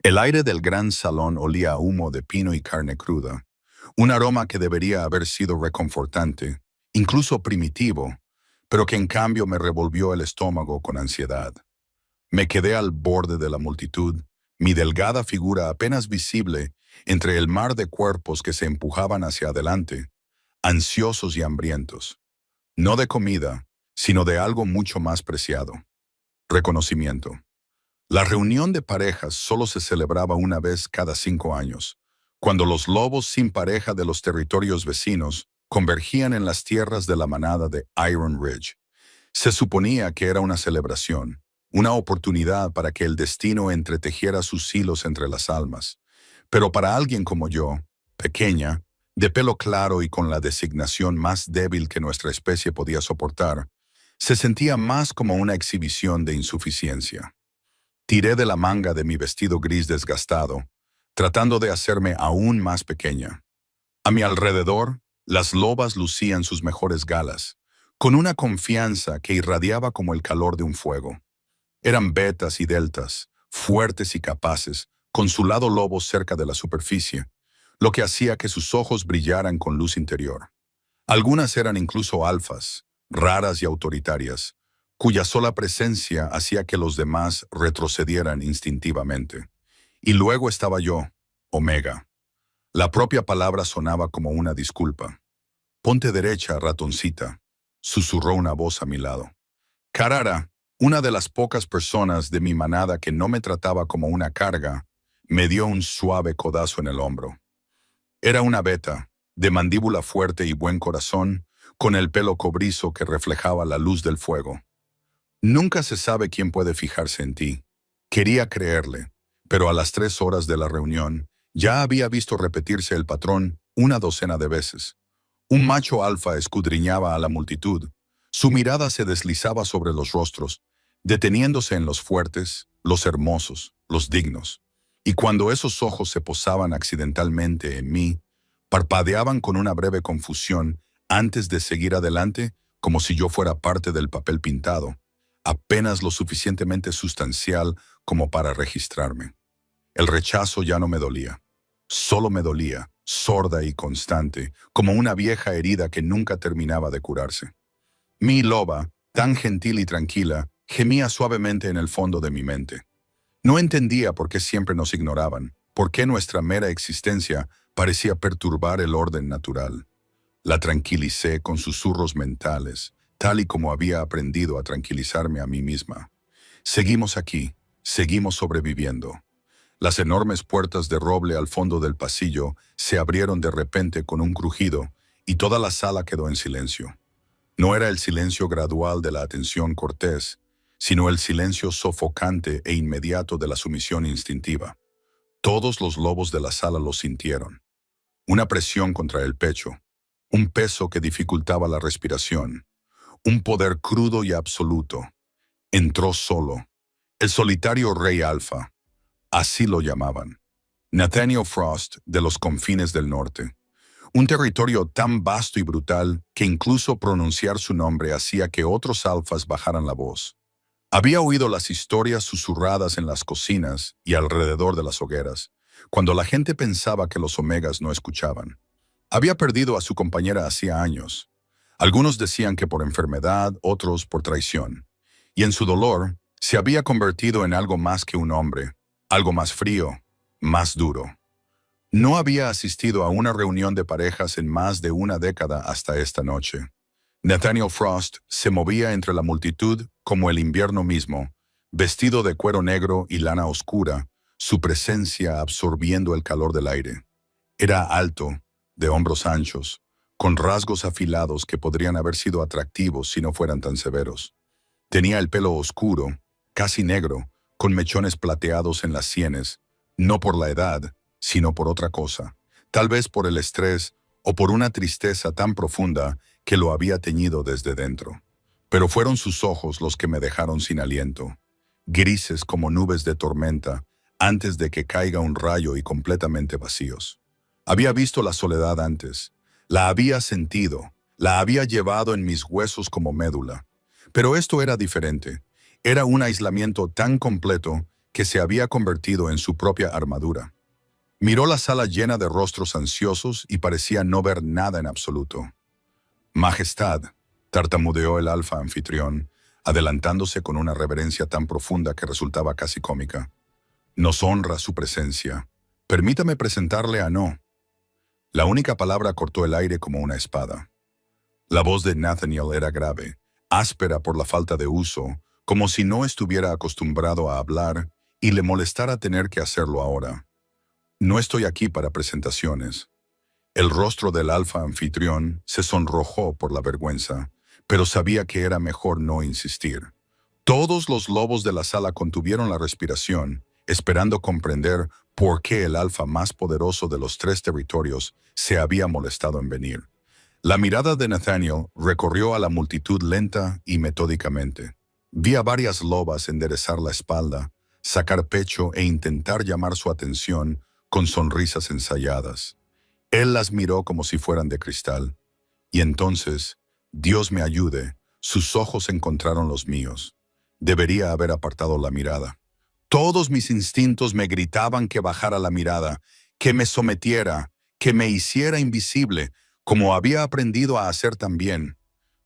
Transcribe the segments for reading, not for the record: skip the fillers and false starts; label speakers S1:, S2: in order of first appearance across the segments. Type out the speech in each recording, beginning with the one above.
S1: El aire del gran salón olía a humo de pino y carne cruda, un aroma que debería haber sido reconfortante, incluso primitivo, pero que en cambio me revolvió el estómago con ansiedad. Me quedé al borde de la multitud, mi delgada figura apenas visible entre el mar de cuerpos que se empujaban hacia adelante, ansiosos y hambrientos. No de comida, sino de algo mucho más preciado: reconocimiento. La reunión de parejas solo se celebraba una vez cada 5 años, cuando los lobos sin pareja de los territorios vecinos convergían en las tierras de la manada de Iron Ridge. Se suponía que era una celebración, una oportunidad para que el destino entretejiera sus hilos entre las almas. Pero para alguien como yo, pequeña, de pelo claro y con la designación más débil que nuestra especie podía soportar, se sentía más como una exhibición de insuficiencia. Tiré de la manga de mi vestido gris desgastado, tratando de hacerme aún más pequeña. A mi alrededor, las lobas lucían sus mejores galas, con una confianza que irradiaba como el calor de un fuego. Eran betas y deltas, fuertes y capaces, con su lado lobo cerca de la superficie, lo que hacía que sus ojos brillaran con luz interior. Algunas eran incluso alfas, raras y autoritarias, cuya sola presencia hacía que los demás retrocedieran instintivamente. Y luego estaba yo, Omega. La propia palabra sonaba como una disculpa. «Ponte derecha, ratoncita», susurró una voz a mi lado. Carara, una de las pocas personas de mi manada que no me trataba como una carga, me dio un suave codazo en el hombro. Era una beta, de mandíbula fuerte y buen corazón, con el pelo cobrizo que reflejaba la luz del fuego. Nunca se sabe quién puede fijarse en ti. Quería creerle, pero a las 3 horas de la reunión ya había visto repetirse el patrón una docena de veces. Un macho alfa escudriñaba a la multitud. Su mirada se deslizaba sobre los rostros, deteniéndose en los fuertes, los hermosos, los dignos. Y cuando esos ojos se posaban accidentalmente en mí, parpadeaban con una breve confusión antes de seguir adelante como si yo fuera parte del papel pintado, apenas lo suficientemente sustancial como para registrarme. El rechazo ya no me dolía. Solo me dolía, sorda y constante, como una vieja herida que nunca terminaba de curarse. Mi loba, tan gentil y tranquila, gemía suavemente en el fondo de mi mente. No entendía por qué siempre nos ignoraban, por qué nuestra mera existencia parecía perturbar el orden natural. La tranquilicé con susurros mentales, tal y como había aprendido a tranquilizarme a mí misma. Seguimos aquí, seguimos sobreviviendo. Las enormes puertas de roble al fondo del pasillo se abrieron de repente con un crujido y toda la sala quedó en silencio. No era el silencio gradual de la atención cortés, sino el silencio sofocante e inmediato de la sumisión instintiva. Todos los lobos de la sala lo sintieron. Una presión contra el pecho, un peso que dificultaba la respiración, un poder crudo y absoluto. Entró solo, el solitario rey alfa, así lo llamaban. Nathaniel Frost, de los confines del norte. Un territorio tan vasto y brutal que incluso pronunciar su nombre hacía que otros alfas bajaran la voz. Había oído las historias susurradas en las cocinas y alrededor de las hogueras, cuando la gente pensaba que los omegas no escuchaban. Había perdido a su compañera hacía años. Algunos decían que por enfermedad, otros por traición. Y en su dolor, se había convertido en algo más que un hombre, algo más frío, más duro. No había asistido a una reunión de parejas en más de una década hasta esta noche. Nathaniel Frost se movía entre la multitud como el invierno mismo, vestido de cuero negro y lana oscura, su presencia absorbiendo el calor del aire. Era alto, de hombros anchos, con rasgos afilados que podrían haber sido atractivos si no fueran tan severos. Tenía el pelo oscuro, casi negro, con mechones plateados en las sienes, no por la edad, sino por otra cosa, tal vez por el estrés o por una tristeza tan profunda que lo había teñido desde dentro. Pero fueron sus ojos los que me dejaron sin aliento, grises como nubes de tormenta, antes de que caiga un rayo y completamente vacíos. Había visto la soledad antes, la había sentido, la había llevado en mis huesos como médula. Pero esto era diferente. Era un aislamiento tan completo que se había convertido en su propia armadura. Miró la sala llena de rostros ansiosos y parecía no ver nada en absoluto. «Majestad», tartamudeó el alfa anfitrión, adelantándose con una reverencia tan profunda que resultaba casi cómica. «Nos honra su presencia. Permítame presentarle a No». La única palabra cortó el aire como una espada. La voz de Nathaniel era grave, áspera por la falta de uso, como si no estuviera acostumbrado a hablar y le molestara tener que hacerlo ahora. «No estoy aquí para presentaciones». El rostro del alfa anfitrión se sonrojó por la vergüenza, pero sabía que era mejor no insistir. Todos los lobos de la sala contuvieron la respiración, esperando comprender por qué el alfa más poderoso de los 3 territorios se había molestado en venir. La mirada de Nathaniel recorrió a la multitud lenta y metódicamente. Vi a varias lobas enderezar la espalda, sacar pecho e intentar llamar su atención con sonrisas ensayadas. Él las miró como si fueran de cristal. Y entonces, Dios me ayude, sus ojos encontraron los míos. Debería haber apartado la mirada. Todos mis instintos me gritaban que bajara la mirada, que me sometiera, que me hiciera invisible, como había aprendido a hacer también.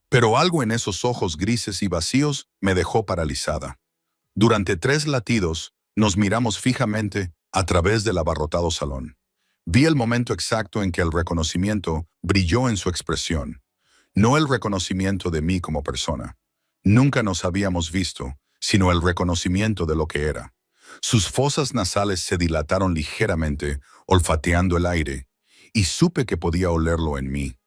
S1: Pero algo en esos ojos grises y vacíos me dejó paralizada. Durante 3 latidos, nos miramos fijamente a través del abarrotado salón. Vi el momento exacto en que el reconocimiento brilló en su expresión. No el reconocimiento de mí como persona. Nunca nos habíamos visto, sino el reconocimiento de lo que era. Sus fosas nasales se dilataron ligeramente, olfateando el aire, y supe que podía olerlo en mí.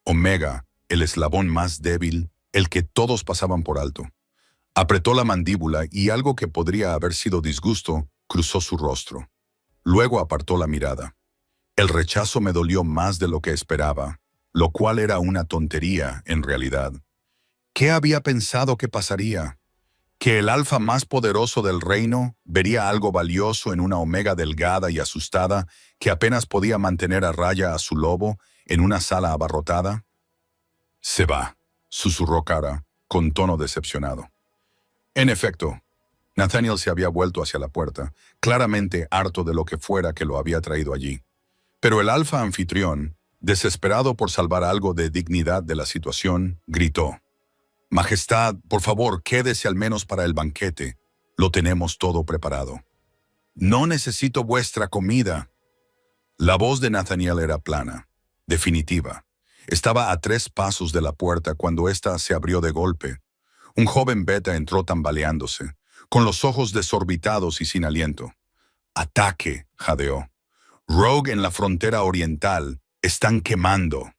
S1: Omega, el eslabón más débil, el que todos pasaban por alto. Apretó la mandíbula y algo que podría haber sido disgusto cruzó su rostro. Luego apartó la mirada. El rechazo me dolió más de lo que esperaba, lo cual era una tontería en realidad. ¿Qué había pensado que pasaría? ¿Que el alfa más poderoso del reino vería algo valioso en una omega delgada y asustada que apenas podía mantener a raya a su lobo en una sala abarrotada? «Se va», susurró Kara, con tono decepcionado. En efecto, Nathaniel se había vuelto hacia la puerta, claramente harto de lo que fuera que lo había traído allí. Pero el alfa anfitrión, desesperado por salvar algo de dignidad de la situación, gritó: «Majestad, por favor, quédese al menos para el banquete. Lo tenemos todo preparado». «No necesito vuestra comida». La voz de Nathaniel era plana, definitiva. Estaba a 3 pasos de la puerta cuando ésta se abrió de golpe. Un joven beta entró tambaleándose, con los ojos desorbitados y sin aliento. «Ataque», jadeó. «Rogue en la frontera oriental. Están quemando».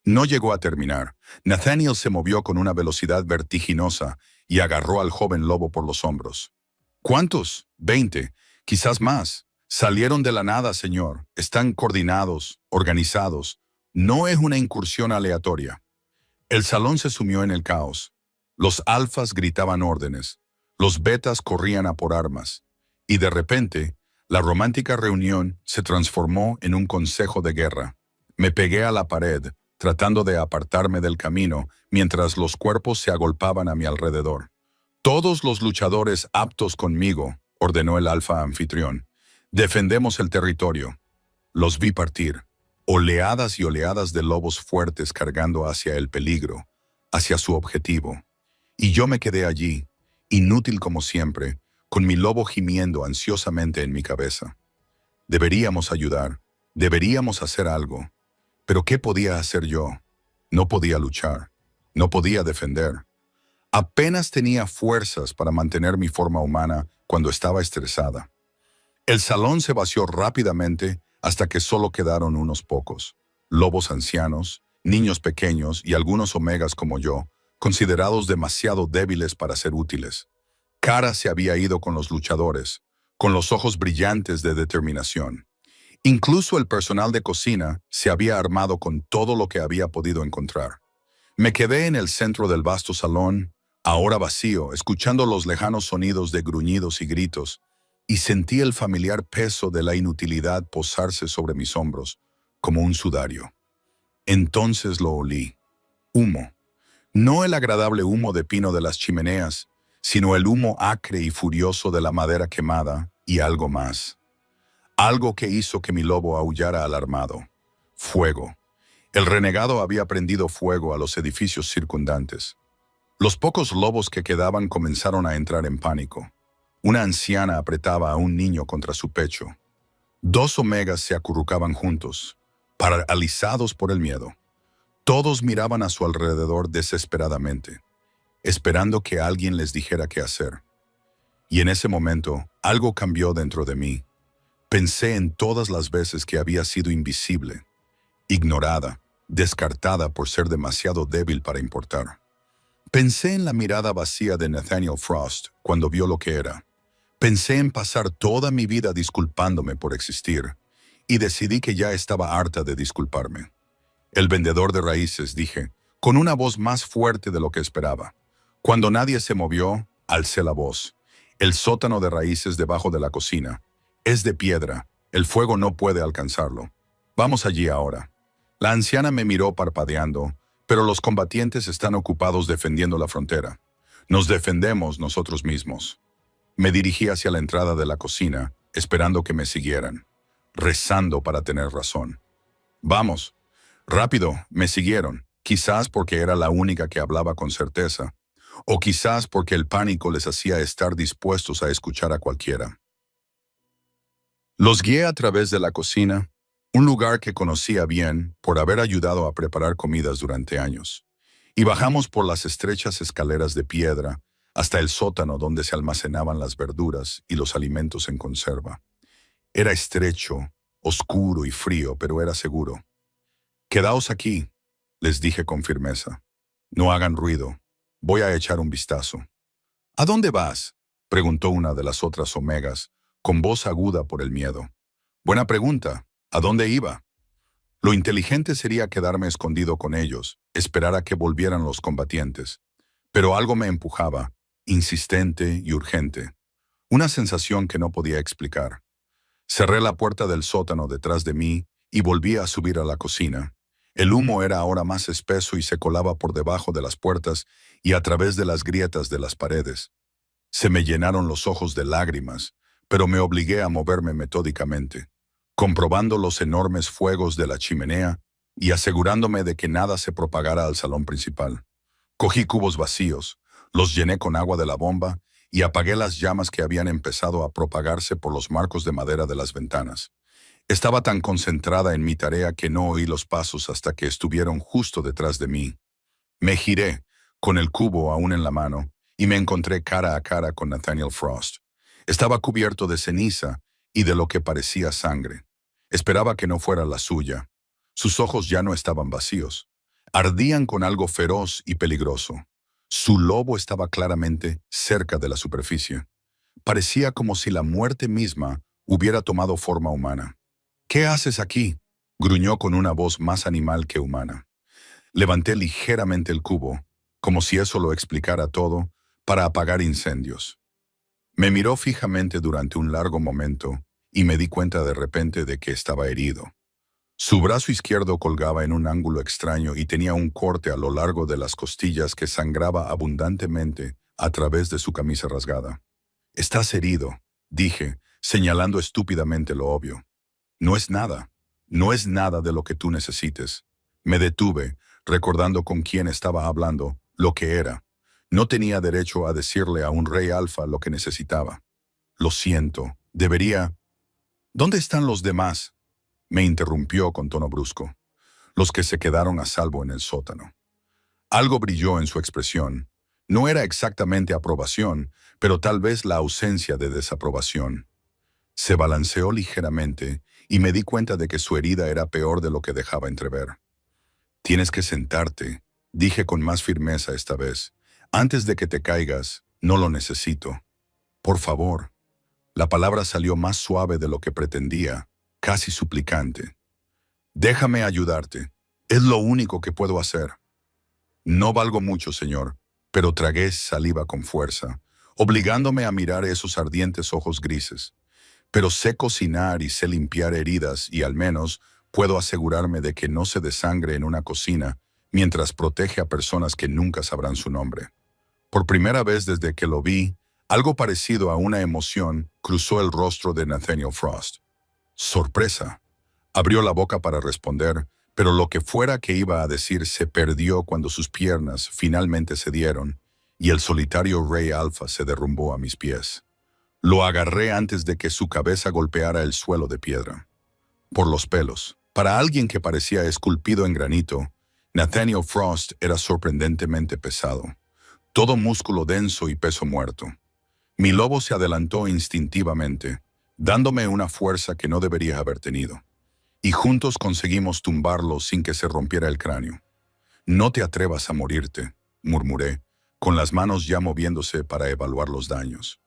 S1: No llegó a terminar. Nathaniel se movió con una velocidad vertiginosa y agarró al joven lobo por los hombros. «¿Cuántos? 20, quizás más. Salieron de la nada, señor. Están coordinados, organizados. No es una incursión aleatoria». El salón se sumió en el caos. Los alfas gritaban órdenes. Los betas corrían a por armas. Y de repente, la romántica reunión se transformó en un consejo de guerra. Me pegué a la pared, tratando de apartarme del camino, mientras los cuerpos se agolpaban a mi alrededor. «Todos los luchadores aptos conmigo», ordenó el alfa anfitrión. «Defendemos el territorio». Los vi partir, oleadas y oleadas de lobos fuertes cargando hacia el peligro, hacia su objetivo. Y yo me quedé allí, inútil como siempre, con mi lobo gimiendo ansiosamente en mi cabeza. Deberíamos ayudar, deberíamos hacer algo. Pero ¿qué podía hacer yo? No podía luchar, no podía defender. Apenas tenía fuerzas para mantener mi forma humana cuando estaba estresada. El salón se vació rápidamente hasta que solo quedaron unos pocos. Lobos ancianos, niños pequeños y algunos omegas como yo, considerados demasiado débiles para ser útiles. Kara se había ido con los luchadores, con los ojos brillantes de determinación. Incluso el personal de cocina se había armado con todo lo que había podido encontrar. Me quedé en el centro del vasto salón, ahora vacío, escuchando los lejanos sonidos de gruñidos y gritos, y sentí el familiar peso de la inutilidad posarse sobre mis hombros, como un sudario. Entonces lo olí. Humo. No el agradable humo de pino de las chimeneas, sino el humo acre y furioso de la madera quemada y algo más. Algo que hizo que mi lobo aullara alarmado. Fuego. El renegado había prendido fuego a los edificios circundantes. Los pocos lobos que quedaban comenzaron a entrar en pánico. Una anciana apretaba a un niño contra su pecho. 2 omegas se acurrucaban juntos, paralizados por el miedo. Todos miraban a su alrededor desesperadamente, esperando que alguien les dijera qué hacer. Y en ese momento, algo cambió dentro de mí. Pensé en todas las veces que había sido invisible, ignorada, descartada por ser demasiado débil para importar. Pensé en la mirada vacía de Nathaniel Frost cuando vio lo que era. Pensé en pasar toda mi vida disculpándome por existir, y decidí que ya estaba harta de disculparme. El vendedor de raíces, dije, con una voz más fuerte de lo que esperaba. Cuando nadie se movió, alcé la voz. El sótano de raíces debajo de la cocina. Es de piedra. El fuego no puede alcanzarlo. Vamos allí ahora. La anciana me miró parpadeando, pero los combatientes están ocupados defendiendo la frontera. Nos defendemos nosotros mismos. Me dirigí hacia la entrada de la cocina, esperando que me siguieran, rezando para tener razón. Vamos. Rápido, me siguieron, quizás porque era la única que hablaba con certeza, o quizás porque el pánico les hacía estar dispuestos a escuchar a cualquiera. Los guié a través de la cocina, un lugar que conocía bien por haber ayudado a preparar comidas durante años, y bajamos por las estrechas escaleras de piedra hasta el sótano donde se almacenaban las verduras y los alimentos en conserva. Era estrecho, oscuro y frío, pero era seguro. «Quedaos aquí», les dije con firmeza. «No hagan ruido. Voy a echar un vistazo». «¿A dónde vas?», preguntó una de las otras omegas, con voz aguda por el miedo. «Buena pregunta. ¿A dónde iba?». Lo inteligente sería quedarme escondido con ellos, esperar a que volvieran los combatientes. Pero algo me empujaba, insistente y urgente. Una sensación que no podía explicar. Cerré la puerta del sótano detrás de mí y volví a subir a la cocina. El humo era ahora más espeso y se colaba por debajo de las puertas y a través de las grietas de las paredes. Se me llenaron los ojos de lágrimas, pero me obligué a moverme metódicamente, comprobando los enormes fuegos de la chimenea y asegurándome de que nada se propagara al salón principal. Cogí cubos vacíos, los llené con agua de la bomba y apagué las llamas que habían empezado a propagarse por los marcos de madera de las ventanas. Estaba tan concentrada en mi tarea que no oí los pasos hasta que estuvieron justo detrás de mí. Me giré, con el cubo aún en la mano, y me encontré cara a cara con Nathaniel Frost. Estaba cubierto de ceniza y de lo que parecía sangre. Esperaba que no fuera la suya. Sus ojos ya no estaban vacíos. Ardían con algo feroz y peligroso. Su lobo estaba claramente cerca de la superficie. Parecía como si la muerte misma hubiera tomado forma humana. «¿Qué haces aquí?», gruñó con una voz más animal que humana. Levanté ligeramente el cubo, como si eso lo explicara todo, para apagar incendios. Me miró fijamente durante un largo momento y me di cuenta de repente de que estaba herido. Su brazo izquierdo colgaba en un ángulo extraño y tenía un corte a lo largo de las costillas que sangraba abundantemente a través de su camisa rasgada. «Estás herido», dije, señalando estúpidamente lo obvio. «No es nada. No es nada de lo que tú necesites». Me detuve, recordando con quién estaba hablando, lo que era. No tenía derecho a decirle a un rey alfa lo que necesitaba. «Lo siento. Debería...». «¿Dónde están los demás?», me interrumpió con tono brusco. «Los que se quedaron a salvo en el sótano». Algo brilló en su expresión. No era exactamente aprobación, pero tal vez la ausencia de desaprobación. Se balanceó ligeramente y me di cuenta de que su herida era peor de lo que dejaba entrever. «Tienes que sentarte», dije con más firmeza esta vez. «Antes de que te caigas, no lo necesito. Por favor». La palabra salió más suave de lo que pretendía, casi suplicante. «Déjame ayudarte. Es lo único que puedo hacer». «No valgo mucho, señor», pero tragué saliva con fuerza, obligándome a mirar esos ardientes ojos grises. «Pero sé cocinar y sé limpiar heridas y al menos puedo asegurarme de que no se desangre en una cocina mientras protege a personas que nunca sabrán su nombre. Por primera vez desde que lo vi, algo parecido a una emoción cruzó el rostro de Nathaniel Frost. Sorpresa. Abrió la boca para responder, pero lo que fuera que iba a decir se perdió cuando sus piernas finalmente cedieron y el solitario Rey Alpha se derrumbó a mis pies. Lo agarré antes de que su cabeza golpeara el suelo de piedra. Por los pelos. Para alguien que parecía esculpido en granito, Nathaniel Frost era sorprendentemente pesado. Todo músculo denso y peso muerto. Mi lobo se adelantó instintivamente, dándome una fuerza que no debería haber tenido. Y juntos conseguimos tumbarlo sin que se rompiera el cráneo. «No te atrevas a morirte», murmuré, con las manos ya moviéndose para evaluar los daños.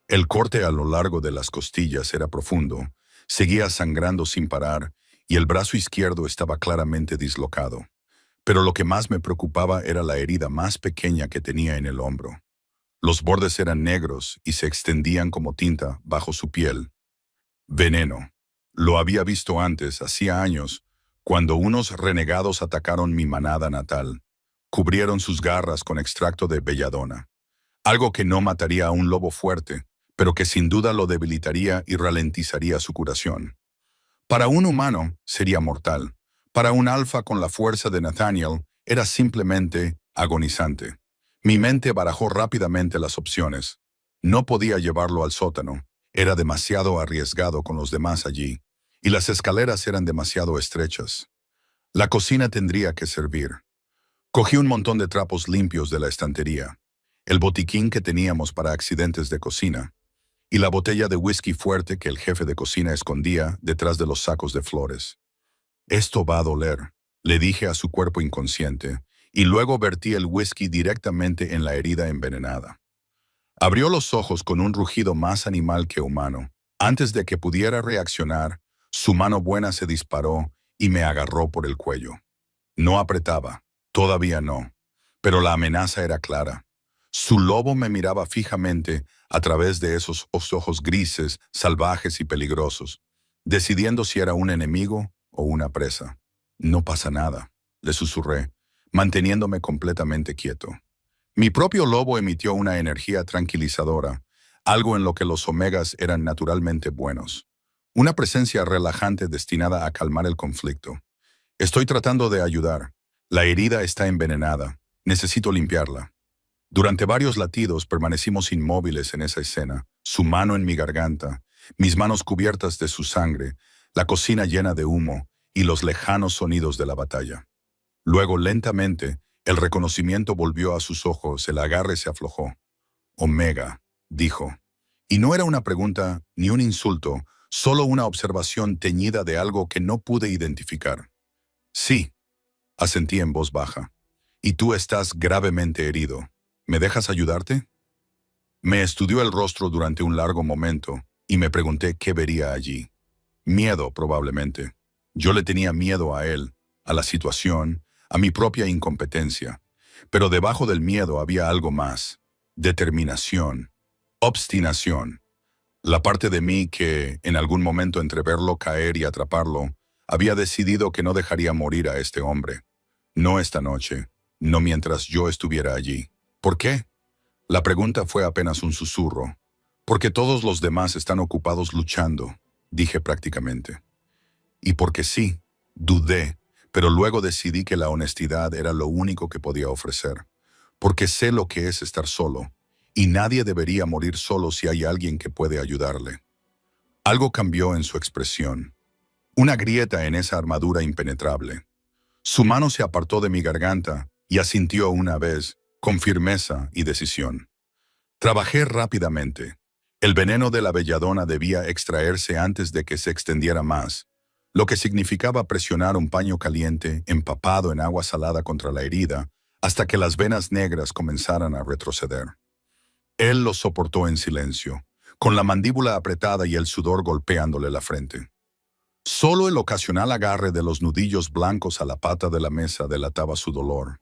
S1: El corte a lo largo de las costillas era profundo, seguía sangrando sin parar y el brazo izquierdo estaba claramente dislocado. Pero lo que más me preocupaba era la herida más pequeña que tenía en el hombro. Los bordes eran negros y se extendían como tinta bajo su piel. Veneno. Lo había visto antes, hacía años, cuando unos renegados atacaron mi manada natal. Cubrieron sus garras con extracto de belladona. Algo que no mataría a un lobo fuerte, pero que sin duda lo debilitaría y ralentizaría su curación. Para un humano sería mortal. Para un alfa con la fuerza de Nathaniel era simplemente agonizante. Mi mente barajó rápidamente las opciones. No podía llevarlo al sótano. Era demasiado arriesgado con los demás allí, y las escaleras eran demasiado estrechas. La cocina tendría que servir. Cogí un montón de trapos limpios de la estantería, el botiquín que teníamos para accidentes de cocina, y la botella de whisky fuerte que el jefe de cocina escondía detrás de los sacos de flores. «Esto va a doler», le dije a su cuerpo inconsciente, y luego vertí el whisky directamente en la herida envenenada. Abrió los ojos con un rugido más animal que humano. Antes de que pudiera reaccionar, su mano buena se disparó y me agarró por el cuello. No apretaba, todavía no, pero la amenaza era clara. Su lobo me miraba fijamente a través de esos ojos grises, salvajes y peligrosos, decidiendo si era un enemigo o una presa. «No pasa nada», le susurré, manteniéndome completamente quieto. Mi propio lobo emitió una energía tranquilizadora, algo en lo que los omegas eran naturalmente buenos. Una presencia relajante destinada a calmar el conflicto. «Estoy tratando de ayudar. La herida está envenenada. Necesito limpiarla». Durante varios latidos permanecimos inmóviles en esa escena, su mano en mi garganta, mis manos cubiertas de su sangre, la cocina llena de humo y los lejanos sonidos de la batalla. Luego, lentamente, el reconocimiento volvió a sus ojos, el agarre se aflojó. «Omega», dijo. Y no era una pregunta ni un insulto, solo una observación teñida de algo que no pude identificar. «Sí», asentí en voz baja. «Y tú estás gravemente herido. ¿Me dejas ayudarte?» Me estudió el rostro durante un largo momento y me pregunté qué vería allí. Miedo, probablemente. Yo le tenía miedo a él, a la situación, a mi propia incompetencia. Pero debajo del miedo había algo más. Determinación. Obstinación. La parte de mí que, en algún momento entre verlo caer y atraparlo, había decidido que no dejaría morir a este hombre. No esta noche, no mientras yo estuviera allí. ¿Por qué? La pregunta fue apenas un susurro. «Porque todos los demás están ocupados luchando», dije prácticamente. Y porque sí, dudé, pero luego decidí que la honestidad era lo único que podía ofrecer. Porque sé lo que es estar solo, y nadie debería morir solo si hay alguien que puede ayudarle. Algo cambió en su expresión. Una grieta en esa armadura impenetrable. Su mano se apartó de mi garganta y asintió una vez, con firmeza y decisión. Trabajé rápidamente. El veneno de la belladona debía extraerse antes de que se extendiera más, lo que significaba presionar un paño caliente empapado en agua salada contra la herida hasta que las venas negras comenzaran a retroceder. Él lo soportó en silencio, con la mandíbula apretada y el sudor golpeándole la frente. Solo el ocasional agarre de los nudillos blancos a la pata de la mesa delataba su dolor.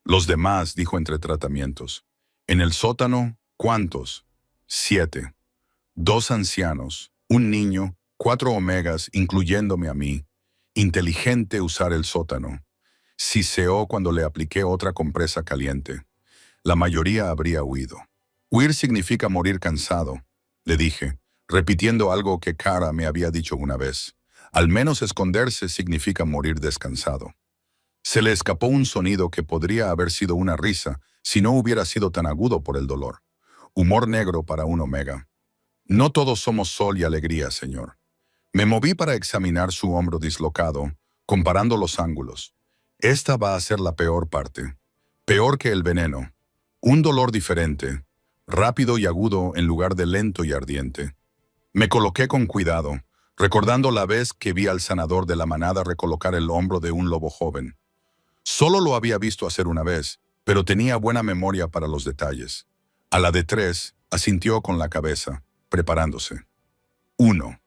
S1: «Los demás», dijo entre tratamientos. «En el sótano, ¿cuántos?» «7. 2 ancianos, un niño, 4 omegas, incluyéndome a mí. Inteligente usar el sótano». Siseó cuando le apliqué otra compresa caliente. la mayoría habría huido. Huir significa morir cansado, le dije, repitiendo algo que Kara me había dicho una vez. Al menos esconderse significa morir descansado. Se le escapó un sonido que podría haber sido una risa si no hubiera sido tan agudo por el dolor. Humor negro para un omega. No todos somos sol y alegría, señor. Me moví para examinar su hombro dislocado, comparando los ángulos. Esta va a ser la peor parte. Peor que el veneno. Un dolor diferente, rápido y agudo en lugar de lento y ardiente. Me coloqué con cuidado, recordando la vez que vi al sanador de la manada recolocar el hombro de un lobo joven. Solo lo había visto hacer una vez, pero tenía buena memoria para los detalles. A la de 3, asintió con la cabeza, preparándose. 1.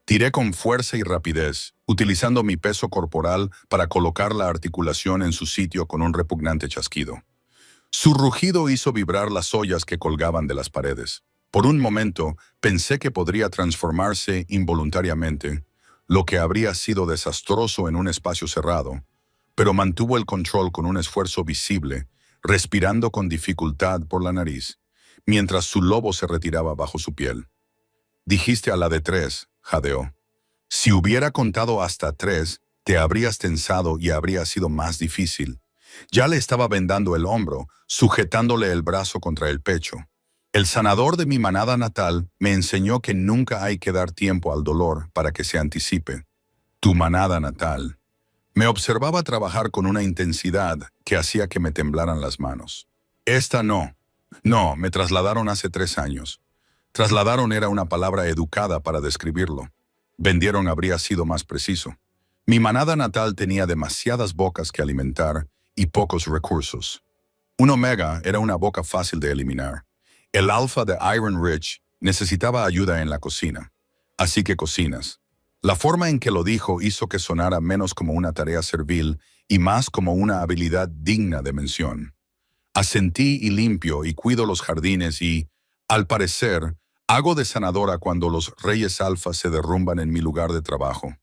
S1: Tiré con fuerza y rapidez, utilizando mi peso corporal para colocar la articulación en su sitio con un repugnante chasquido. Su rugido hizo vibrar las ollas que colgaban de las paredes. Por un momento, pensé que podría transformarse involuntariamente, lo que habría sido desastroso en un espacio cerrado, pero mantuvo el control con un esfuerzo visible, respirando con dificultad por la nariz, mientras su lobo se retiraba bajo su piel. Dijiste a la de 3, jadeó. Si hubiera contado hasta 3, te habrías tensado y habría sido más difícil. Ya le estaba vendando el hombro, sujetándole el brazo contra el pecho. El sanador de mi manada natal me enseñó que nunca hay que dar tiempo al dolor para que se anticipe. Tu manada natal. Me observaba trabajar con una intensidad que hacía que me temblaran las manos. Esta no. No, me trasladaron hace 3 años. Trasladaron era una palabra educada para describirlo. Vendieron habría sido más preciso. Mi manada natal tenía demasiadas bocas que alimentar y pocos recursos. Un omega era una boca fácil de eliminar. El alfa de Iron Ridge necesitaba ayuda en la cocina. Así que cocinas. La forma en que lo dijo hizo que sonara menos como una tarea servil y más como una habilidad digna de mención. Asentí y limpio y cuido los jardines y, al parecer, hago de sanadora cuando los reyes alfa se derrumban en mi lugar de trabajo.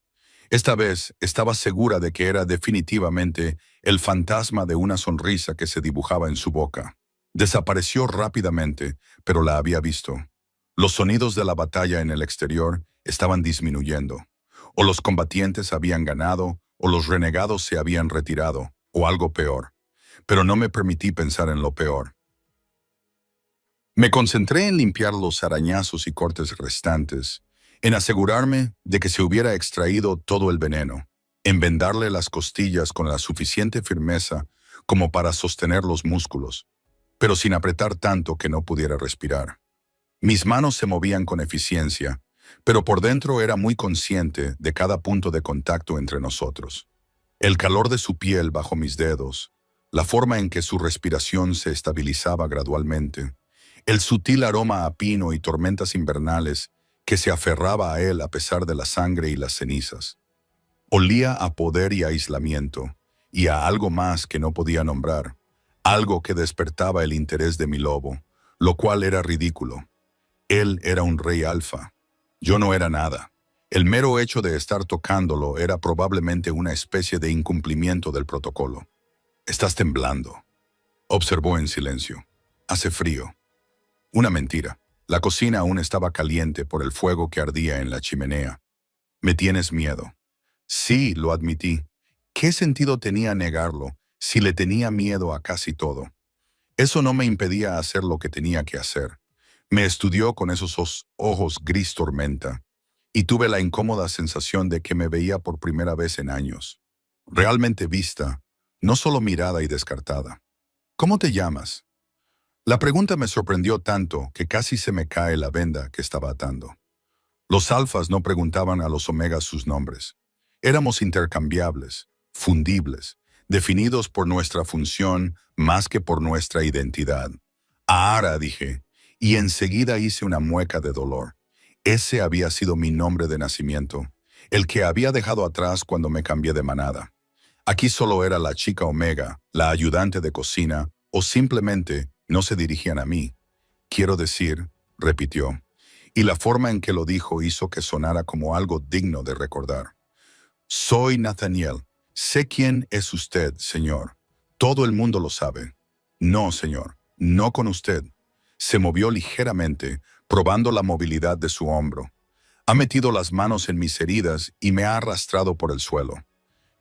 S1: Esta vez estaba segura de que era definitivamente el fantasma de una sonrisa que se dibujaba en su boca. Desapareció rápidamente, pero la había visto. Los sonidos de la batalla en el exterior estaban disminuyendo. O los combatientes habían ganado, o los renegados se habían retirado, o algo peor. Pero no me permití pensar en lo peor. Me concentré en limpiar los arañazos y cortes restantes, en asegurarme de que se hubiera extraído todo el veneno, en vendarle las costillas con la suficiente firmeza como para sostener los músculos, pero sin apretar tanto que no pudiera respirar. Mis manos se movían con eficiencia, pero por dentro era muy consciente de cada punto de contacto entre nosotros. El calor de su piel bajo mis dedos, la forma en que su respiración se estabilizaba gradualmente, el sutil aroma a pino y tormentas invernales que se aferraba a él a pesar de la sangre y las cenizas. Olía a poder y aislamiento, y a algo más que no podía nombrar, algo que despertaba el interés de mi lobo, lo cual era ridículo. Él era un rey alfa. Yo no era nada. El mero hecho de estar tocándolo era probablemente una especie de incumplimiento del protocolo. «Estás temblando», observó en silencio. «Hace frío». Una mentira. La cocina aún estaba caliente por el fuego que ardía en la chimenea. «¿Me tienes miedo?» Sí, lo admití. ¿Qué sentido tenía negarlo si le tenía miedo a casi todo? Eso no me impedía hacer lo que tenía que hacer. Me estudió con esos ojos gris tormenta, y tuve la incómoda sensación de que me veía por primera vez en años. Realmente vista, no solo mirada y descartada. «¿Cómo te llamas?» La pregunta me sorprendió tanto que casi se me cae la venda que estaba atando. Los alfas no preguntaban a los omegas sus nombres. Éramos intercambiables, fundibles, definidos por nuestra función más que por nuestra identidad. «Ahara», dije, y enseguida hice una mueca de dolor. Ese había sido mi nombre de nacimiento, el que había dejado atrás cuando me cambié de manada. Aquí solo era la chica omega, la ayudante de cocina, o simplemente no se dirigían a mí. «Quiero decir», repitió, y la forma en que lo dijo hizo que sonara como algo digno de recordar. «Soy Nathaniel. Sé quién es usted, señor. Todo el mundo lo sabe». «No, señor. No con usted. Se movió ligeramente, probando la movilidad de su hombro. Ha metido las manos en mis heridas y me ha arrastrado por el suelo.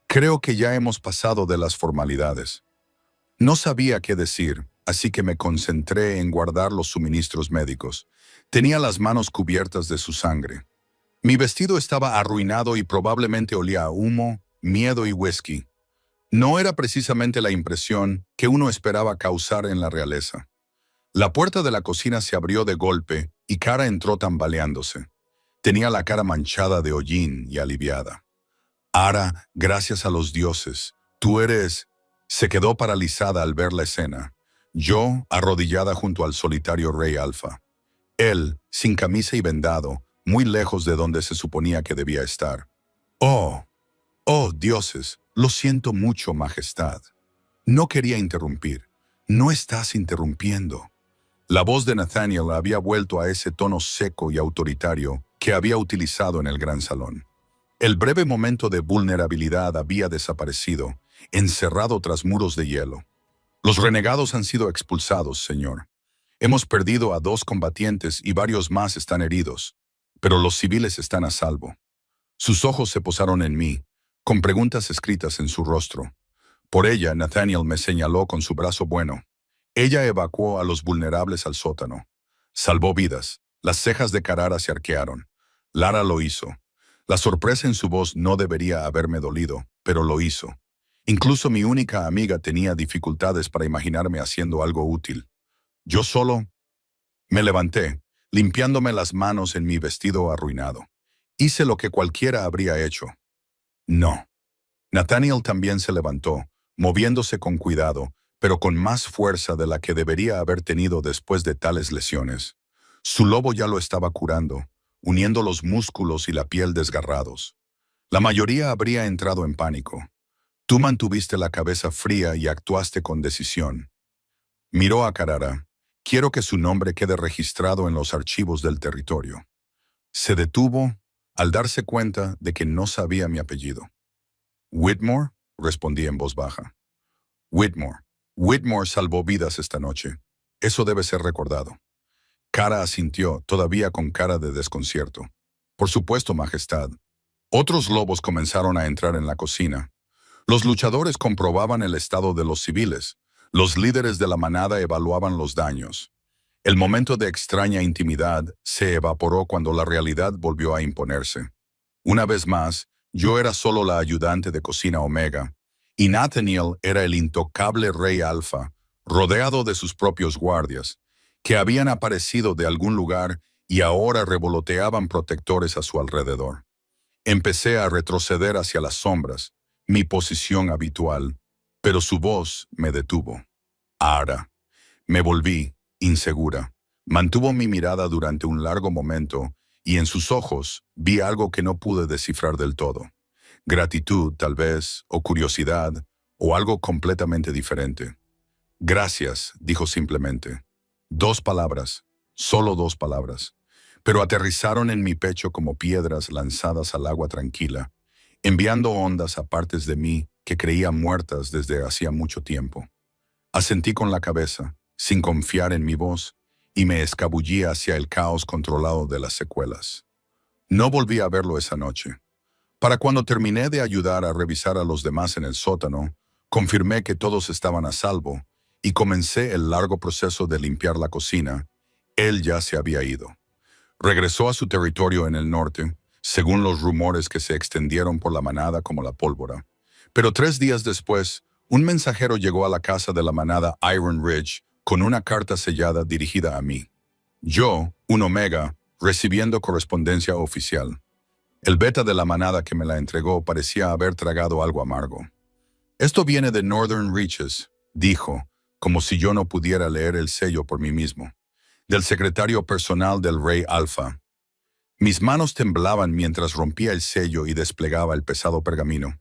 S1: Creo que ya hemos pasado de las formalidades. No sabía qué decir, así que me concentré en guardar los suministros médicos. Tenía las manos cubiertas de su sangre. Mi vestido estaba arruinado y probablemente olía a humo, miedo y whisky. No era precisamente la impresión que uno esperaba causar en la realeza. La puerta de la cocina se abrió de golpe y Cara entró tambaleándose. Tenía la cara manchada de hollín y aliviada. Ara, gracias a los dioses, tú eres... Se quedó paralizada al ver la escena. Yo, arrodillada junto al solitario rey Alfa. Él, sin camisa y vendado, muy lejos de donde se suponía que debía estar. Oh, oh, dioses, lo siento mucho, majestad. No quería interrumpir. No estás interrumpiendo. La voz de Nathaniel había vuelto a ese tono seco y autoritario que había utilizado en el gran salón. El breve momento de vulnerabilidad había desaparecido, encerrado tras muros de hielo. Los renegados han sido expulsados, señor. Hemos perdido a 2 combatientes y varios más están heridos, pero los civiles están a salvo. Sus ojos se posaron en mí, con preguntas escritas en su rostro. Por ella, Nathaniel me señaló con su brazo bueno. Ella evacuó a los vulnerables al sótano. Salvó vidas. Las cejas de Carrara se arquearon. Lara lo hizo. La sorpresa en su voz no debería haberme dolido, pero lo hizo. Incluso mi única amiga tenía dificultades para imaginarme haciendo algo útil. Yo solo me levanté, limpiándome las manos en mi vestido arruinado. Hice lo que cualquiera habría hecho. No. Nathaniel también se levantó, moviéndose con cuidado, pero con más fuerza de la que debería haber tenido después de tales lesiones. Su lobo ya lo estaba curando, uniendo los músculos y la piel desgarrados. La mayoría habría entrado en pánico. Tú mantuviste la cabeza fría y actuaste con decisión. Miró a Carrara. Quiero que su nombre quede registrado en los archivos del territorio. Se detuvo al darse cuenta de que no sabía mi apellido. Whitmore, respondí en voz baja. Whitmore. Whitmore salvó vidas esta noche. Eso debe ser recordado. Cara asintió, todavía con cara de desconcierto. Por supuesto, majestad. Otros lobos comenzaron a entrar en la cocina. Los luchadores comprobaban el estado de los civiles. Los líderes de la manada evaluaban los daños. El momento de extraña intimidad se evaporó cuando la realidad volvió a imponerse. Una vez más, yo era solo la ayudante de cocina Omega, y Nathaniel era el intocable rey Alfa, rodeado de sus propios guardias, que habían aparecido de algún lugar y ahora revoloteaban protectores a su alrededor. Empecé a retroceder hacia las sombras, mi posición habitual, pero su voz me detuvo. Ara. Me volví, insegura. Mantuvo mi mirada durante un largo momento y en sus ojos vi algo que no pude descifrar del todo. Gratitud, tal vez, o curiosidad, o algo completamente diferente. Gracias, dijo simplemente. 2 palabras, solo 2 palabras, pero aterrizaron en mi pecho como piedras lanzadas al agua tranquila, enviando ondas a partes de mí que creía muertas desde hacía mucho tiempo. Asentí con la cabeza, sin confiar en mi voz, y me escabullí hacia el caos controlado de las secuelas. No volví a verlo esa noche. Para cuando terminé de ayudar a revisar a los demás en el sótano, confirmé que todos estaban a salvo y comencé el largo proceso de limpiar la cocina. Él ya se había ido. Regresó a su territorio en el norte, según los rumores que se extendieron por la manada como la pólvora. Pero 3 días después, un mensajero llegó a la casa de la manada Iron Ridge con una carta sellada dirigida a mí. Yo, un Omega, recibiendo correspondencia oficial. El beta de la manada que me la entregó parecía haber tragado algo amargo. Esto viene de Northern Reaches, dijo, como si yo no pudiera leer el sello por mí mismo. Del secretario personal del Rey Alfa. Mis manos temblaban mientras rompía el sello y desplegaba el pesado pergamino.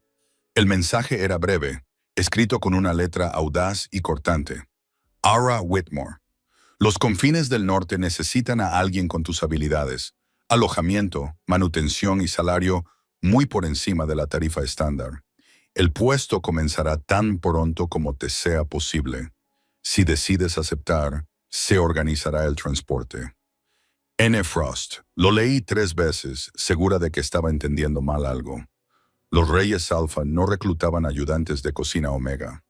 S1: El mensaje era breve, escrito con una letra audaz y cortante. Ara Whitmore. Los confines del norte necesitan a alguien con tus habilidades, alojamiento, manutención y salario muy por encima de la tarifa estándar. El puesto comenzará tan pronto como te sea posible. Si decides aceptar, se organizará el transporte. N. Frost. Lo leí 3 veces, segura de que estaba entendiendo mal algo. Los Reyes Alfa no reclutaban ayudantes de cocina Omega.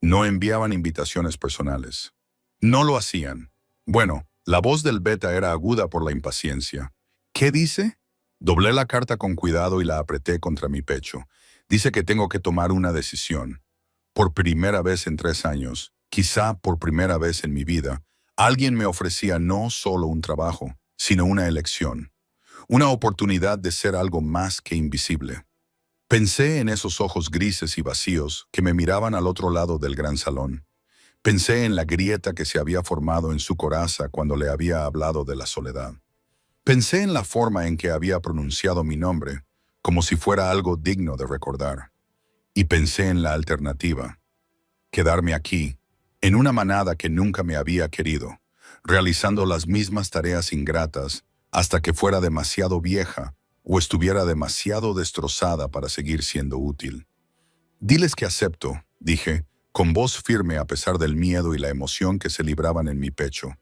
S1: No enviaban invitaciones personales. No lo hacían. Bueno, la voz del beta era aguda por la impaciencia. ¿Qué dice? Doblé la carta con cuidado y la apreté contra mi pecho. Dice que tengo que tomar una decisión. Por primera vez en 3 años, quizá por primera vez en mi vida, alguien me ofrecía no solo un trabajo, sino una elección. Una oportunidad de ser algo más que invisible. Pensé en esos ojos grises y vacíos que me miraban al otro lado del gran salón. Pensé en la grieta que se había formado en su coraza cuando le había hablado de la soledad. Pensé en la forma en que había pronunciado mi nombre, como si fuera algo digno de recordar. Y pensé en la alternativa. Quedarme aquí, en una manada que nunca me había querido, realizando las mismas tareas ingratas hasta que fuera demasiado vieja o estuviera demasiado destrozada para seguir siendo útil. Diles que acepto, dije, con voz firme a pesar del miedo y la emoción que se libraban en mi pecho.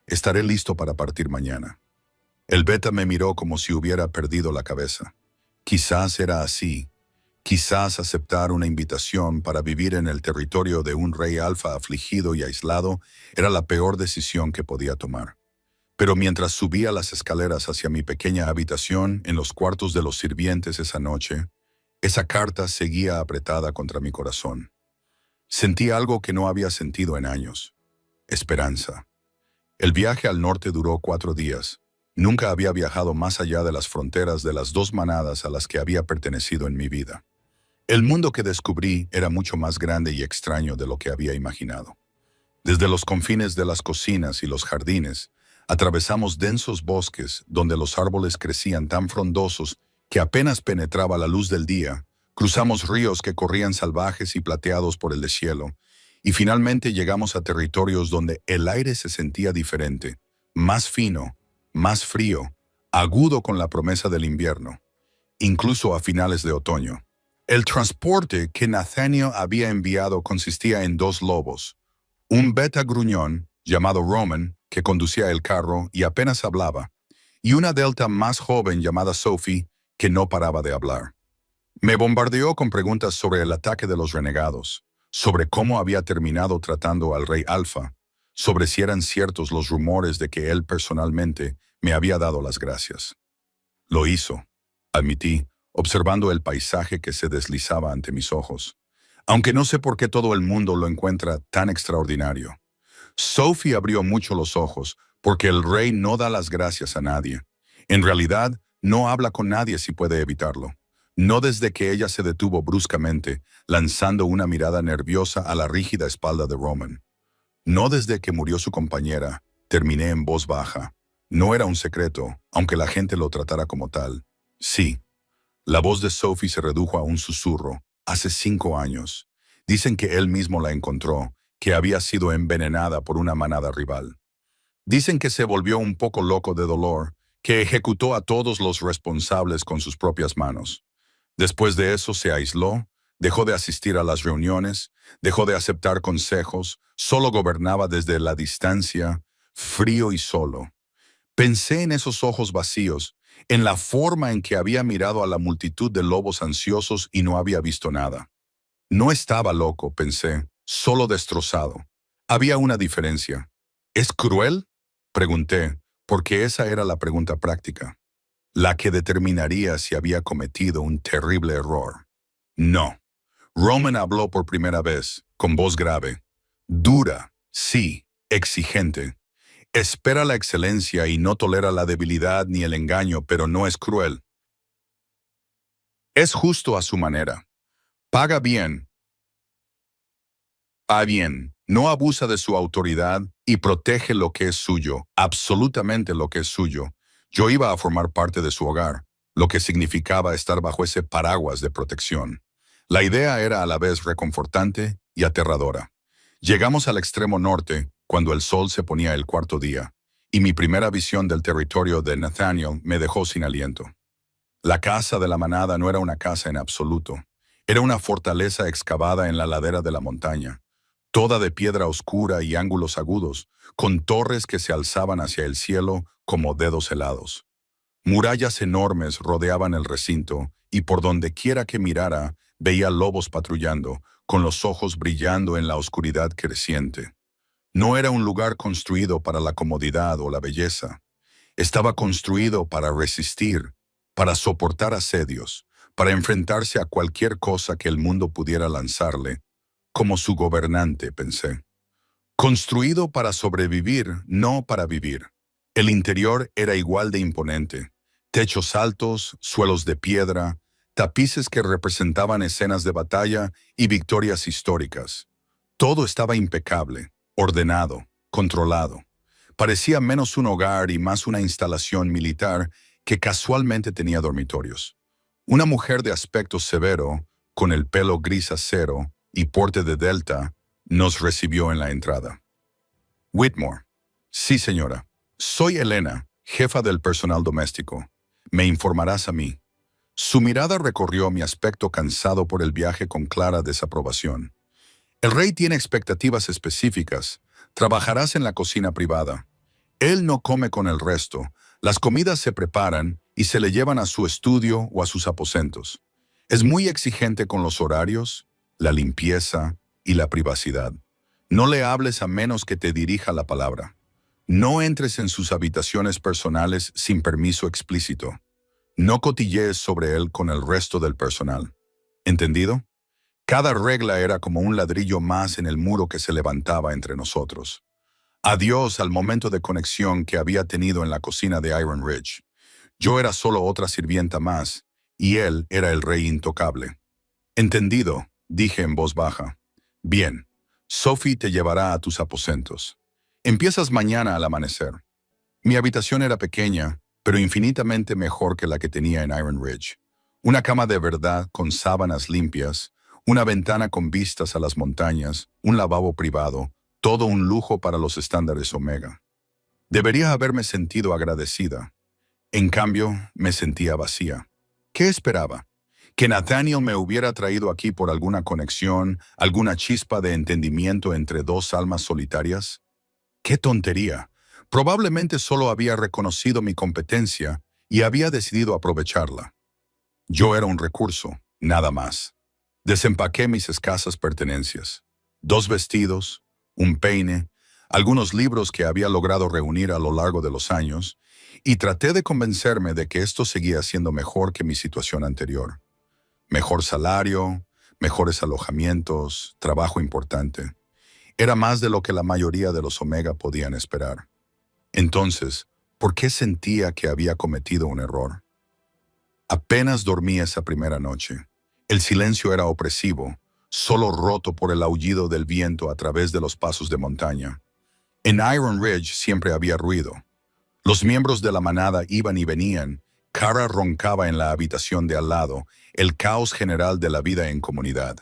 S1: Estaré listo para partir mañana. El beta me miró como si hubiera perdido la cabeza. Quizás era así. Quizás aceptar una invitación para vivir en el territorio de un rey alfa afligido y aislado era la peor decisión que podía tomar. Pero mientras subía las escaleras hacia mi pequeña habitación en los cuartos de los sirvientes esa noche, esa carta seguía apretada contra mi corazón. Sentí algo que no había sentido en años. Esperanza. El viaje al norte duró 4 días. Nunca había viajado más allá de las fronteras de las 2 manadas a las que había pertenecido en mi vida. El mundo que descubrí era mucho más grande y extraño de lo que había imaginado. Desde los confines de las cocinas y los jardines, atravesamos densos bosques donde los árboles crecían tan frondosos que apenas penetraba la luz del día, cruzamos ríos que corrían salvajes y plateados por el deshielo, y finalmente llegamos a territorios donde el aire se sentía diferente, más fino, más frío, agudo con la promesa del invierno, incluso a finales de otoño. El transporte que Nathaniel había enviado consistía en 2 lobos, un beta gruñón, llamado Roman, que conducía el carro y apenas hablaba, y una delta más joven llamada Sophie, que no paraba de hablar. Me bombardeó con preguntas sobre el ataque de los renegados, sobre cómo había terminado tratando al rey Alfa, sobre si eran ciertos los rumores de que él personalmente me había dado las gracias. Lo hizo, admití, observando el paisaje que se deslizaba ante mis ojos, aunque no sé por qué todo el mundo lo encuentra tan extraordinario. Sophie abrió mucho los ojos, porque el rey no da las gracias a nadie. En realidad, no habla con nadie si puede evitarlo. No desde que ella se detuvo bruscamente, lanzando una mirada nerviosa a la rígida espalda de Roman. No desde que murió su compañera, terminé en voz baja. No era un secreto, aunque la gente lo tratara como tal. Sí. La voz de Sophie se redujo a un susurro. Hace 5 años. Dicen que él mismo la encontró, que había sido envenenada por una manada rival. Dicen que se volvió un poco loco de dolor, que ejecutó a todos los responsables con sus propias manos. Después de eso se aisló, dejó de asistir a las reuniones, dejó de aceptar consejos, solo gobernaba desde la distancia, frío y solo. Pensé en esos ojos vacíos, en la forma en que había mirado a la multitud de lobos ansiosos y no había visto nada. No estaba loco, pensé, solo destrozado. Había una diferencia. ¿Es cruel? Pregunté, porque esa era la pregunta práctica, la que determinaría si había cometido un terrible error. No. Roman habló por primera vez, con voz grave. Dura, sí, exigente. Espera la excelencia y no tolera la debilidad ni el engaño, pero no es cruel. Es justo a su manera. Paga bien. Va bien. No abusa de su autoridad y protege lo que es suyo, absolutamente lo que es suyo. Yo iba a formar parte de su hogar, lo que significaba estar bajo ese paraguas de protección. La idea era a la vez reconfortante y aterradora. Llegamos al extremo norte, cuando el sol se ponía el 4.º día, y mi primera visión del territorio de Nathaniel me dejó sin aliento. La casa de la manada no era una casa en absoluto. Era una fortaleza excavada en la ladera de la montaña. toda de piedra oscura y ángulos agudos, con torres que se alzaban hacia el cielo como dedos helados. Murallas enormes rodeaban el recinto, y por donde quiera que mirara, veía lobos patrullando, con los ojos brillando en la oscuridad creciente. No era un lugar construido para la comodidad o la belleza. Estaba construido para resistir, para soportar asedios, para enfrentarse a cualquier cosa que el mundo pudiera lanzarle, como su gobernante, pensé. Construido para sobrevivir, no para vivir. El interior era igual de imponente. Techos altos, suelos de piedra, tapices que representaban escenas de batalla y victorias históricas. Todo estaba impecable, ordenado, controlado. Parecía menos un hogar y más una instalación militar que casualmente tenía dormitorios. Una mujer de aspecto severo, con el pelo gris acero y porte de delta, nos recibió en la entrada. Whitmore. Sí, señora. Soy Elena, jefa del personal doméstico. Me informarás a mí. Su mirada recorrió mi aspecto cansado por el viaje con clara desaprobación. El rey tiene expectativas específicas. Trabajarás en la cocina privada. Él no come con el resto. Las comidas se preparan y se le llevan a su estudio o a sus aposentos. Es muy exigente con los horarios, la limpieza y la privacidad. No le hables a menos que te dirija la palabra. No entres en sus habitaciones personales sin permiso explícito. No cotillees sobre él con el resto del personal. ¿Entendido? Cada regla era como un ladrillo más en el muro que se levantaba entre nosotros. Adiós al momento de conexión que había tenido en la cocina de Iron Ridge. Yo era solo otra sirvienta más, y él era el rey intocable. Entendido, dije en voz baja. Bien, Sophie te llevará a tus aposentos. Empiezas mañana al amanecer. Mi habitación era pequeña, pero infinitamente mejor que la que tenía en Iron Ridge. Una cama de verdad con sábanas limpias, una ventana con vistas a las montañas, un lavabo privado, todo un lujo para los estándares Omega. Debería haberme sentido agradecida. En cambio, me sentía vacía. ¿Qué esperaba? ¿Que Nathaniel me hubiera traído aquí por alguna conexión, alguna chispa de entendimiento entre dos almas solitarias? ¡Qué tontería! Probablemente solo había reconocido mi competencia y había decidido aprovecharla. Yo era un recurso, nada más. Desempaqué mis escasas pertenencias. 2 vestidos, un peine, algunos libros que había logrado reunir a lo largo de los años, y traté de convencerme de que esto seguía siendo mejor que mi situación anterior. Mejor salario, mejores alojamientos, trabajo importante. Era más de lo que la mayoría de los Omega podían esperar. Entonces, ¿por qué sentía que había cometido un error? Apenas dormí esa primera noche. El silencio era opresivo, solo roto por el aullido del viento a través de los pasos de montaña. En Iron Ridge siempre había ruido. Los miembros de la manada iban y venían, Kara roncaba en la habitación de al lado, el caos general de la vida en comunidad.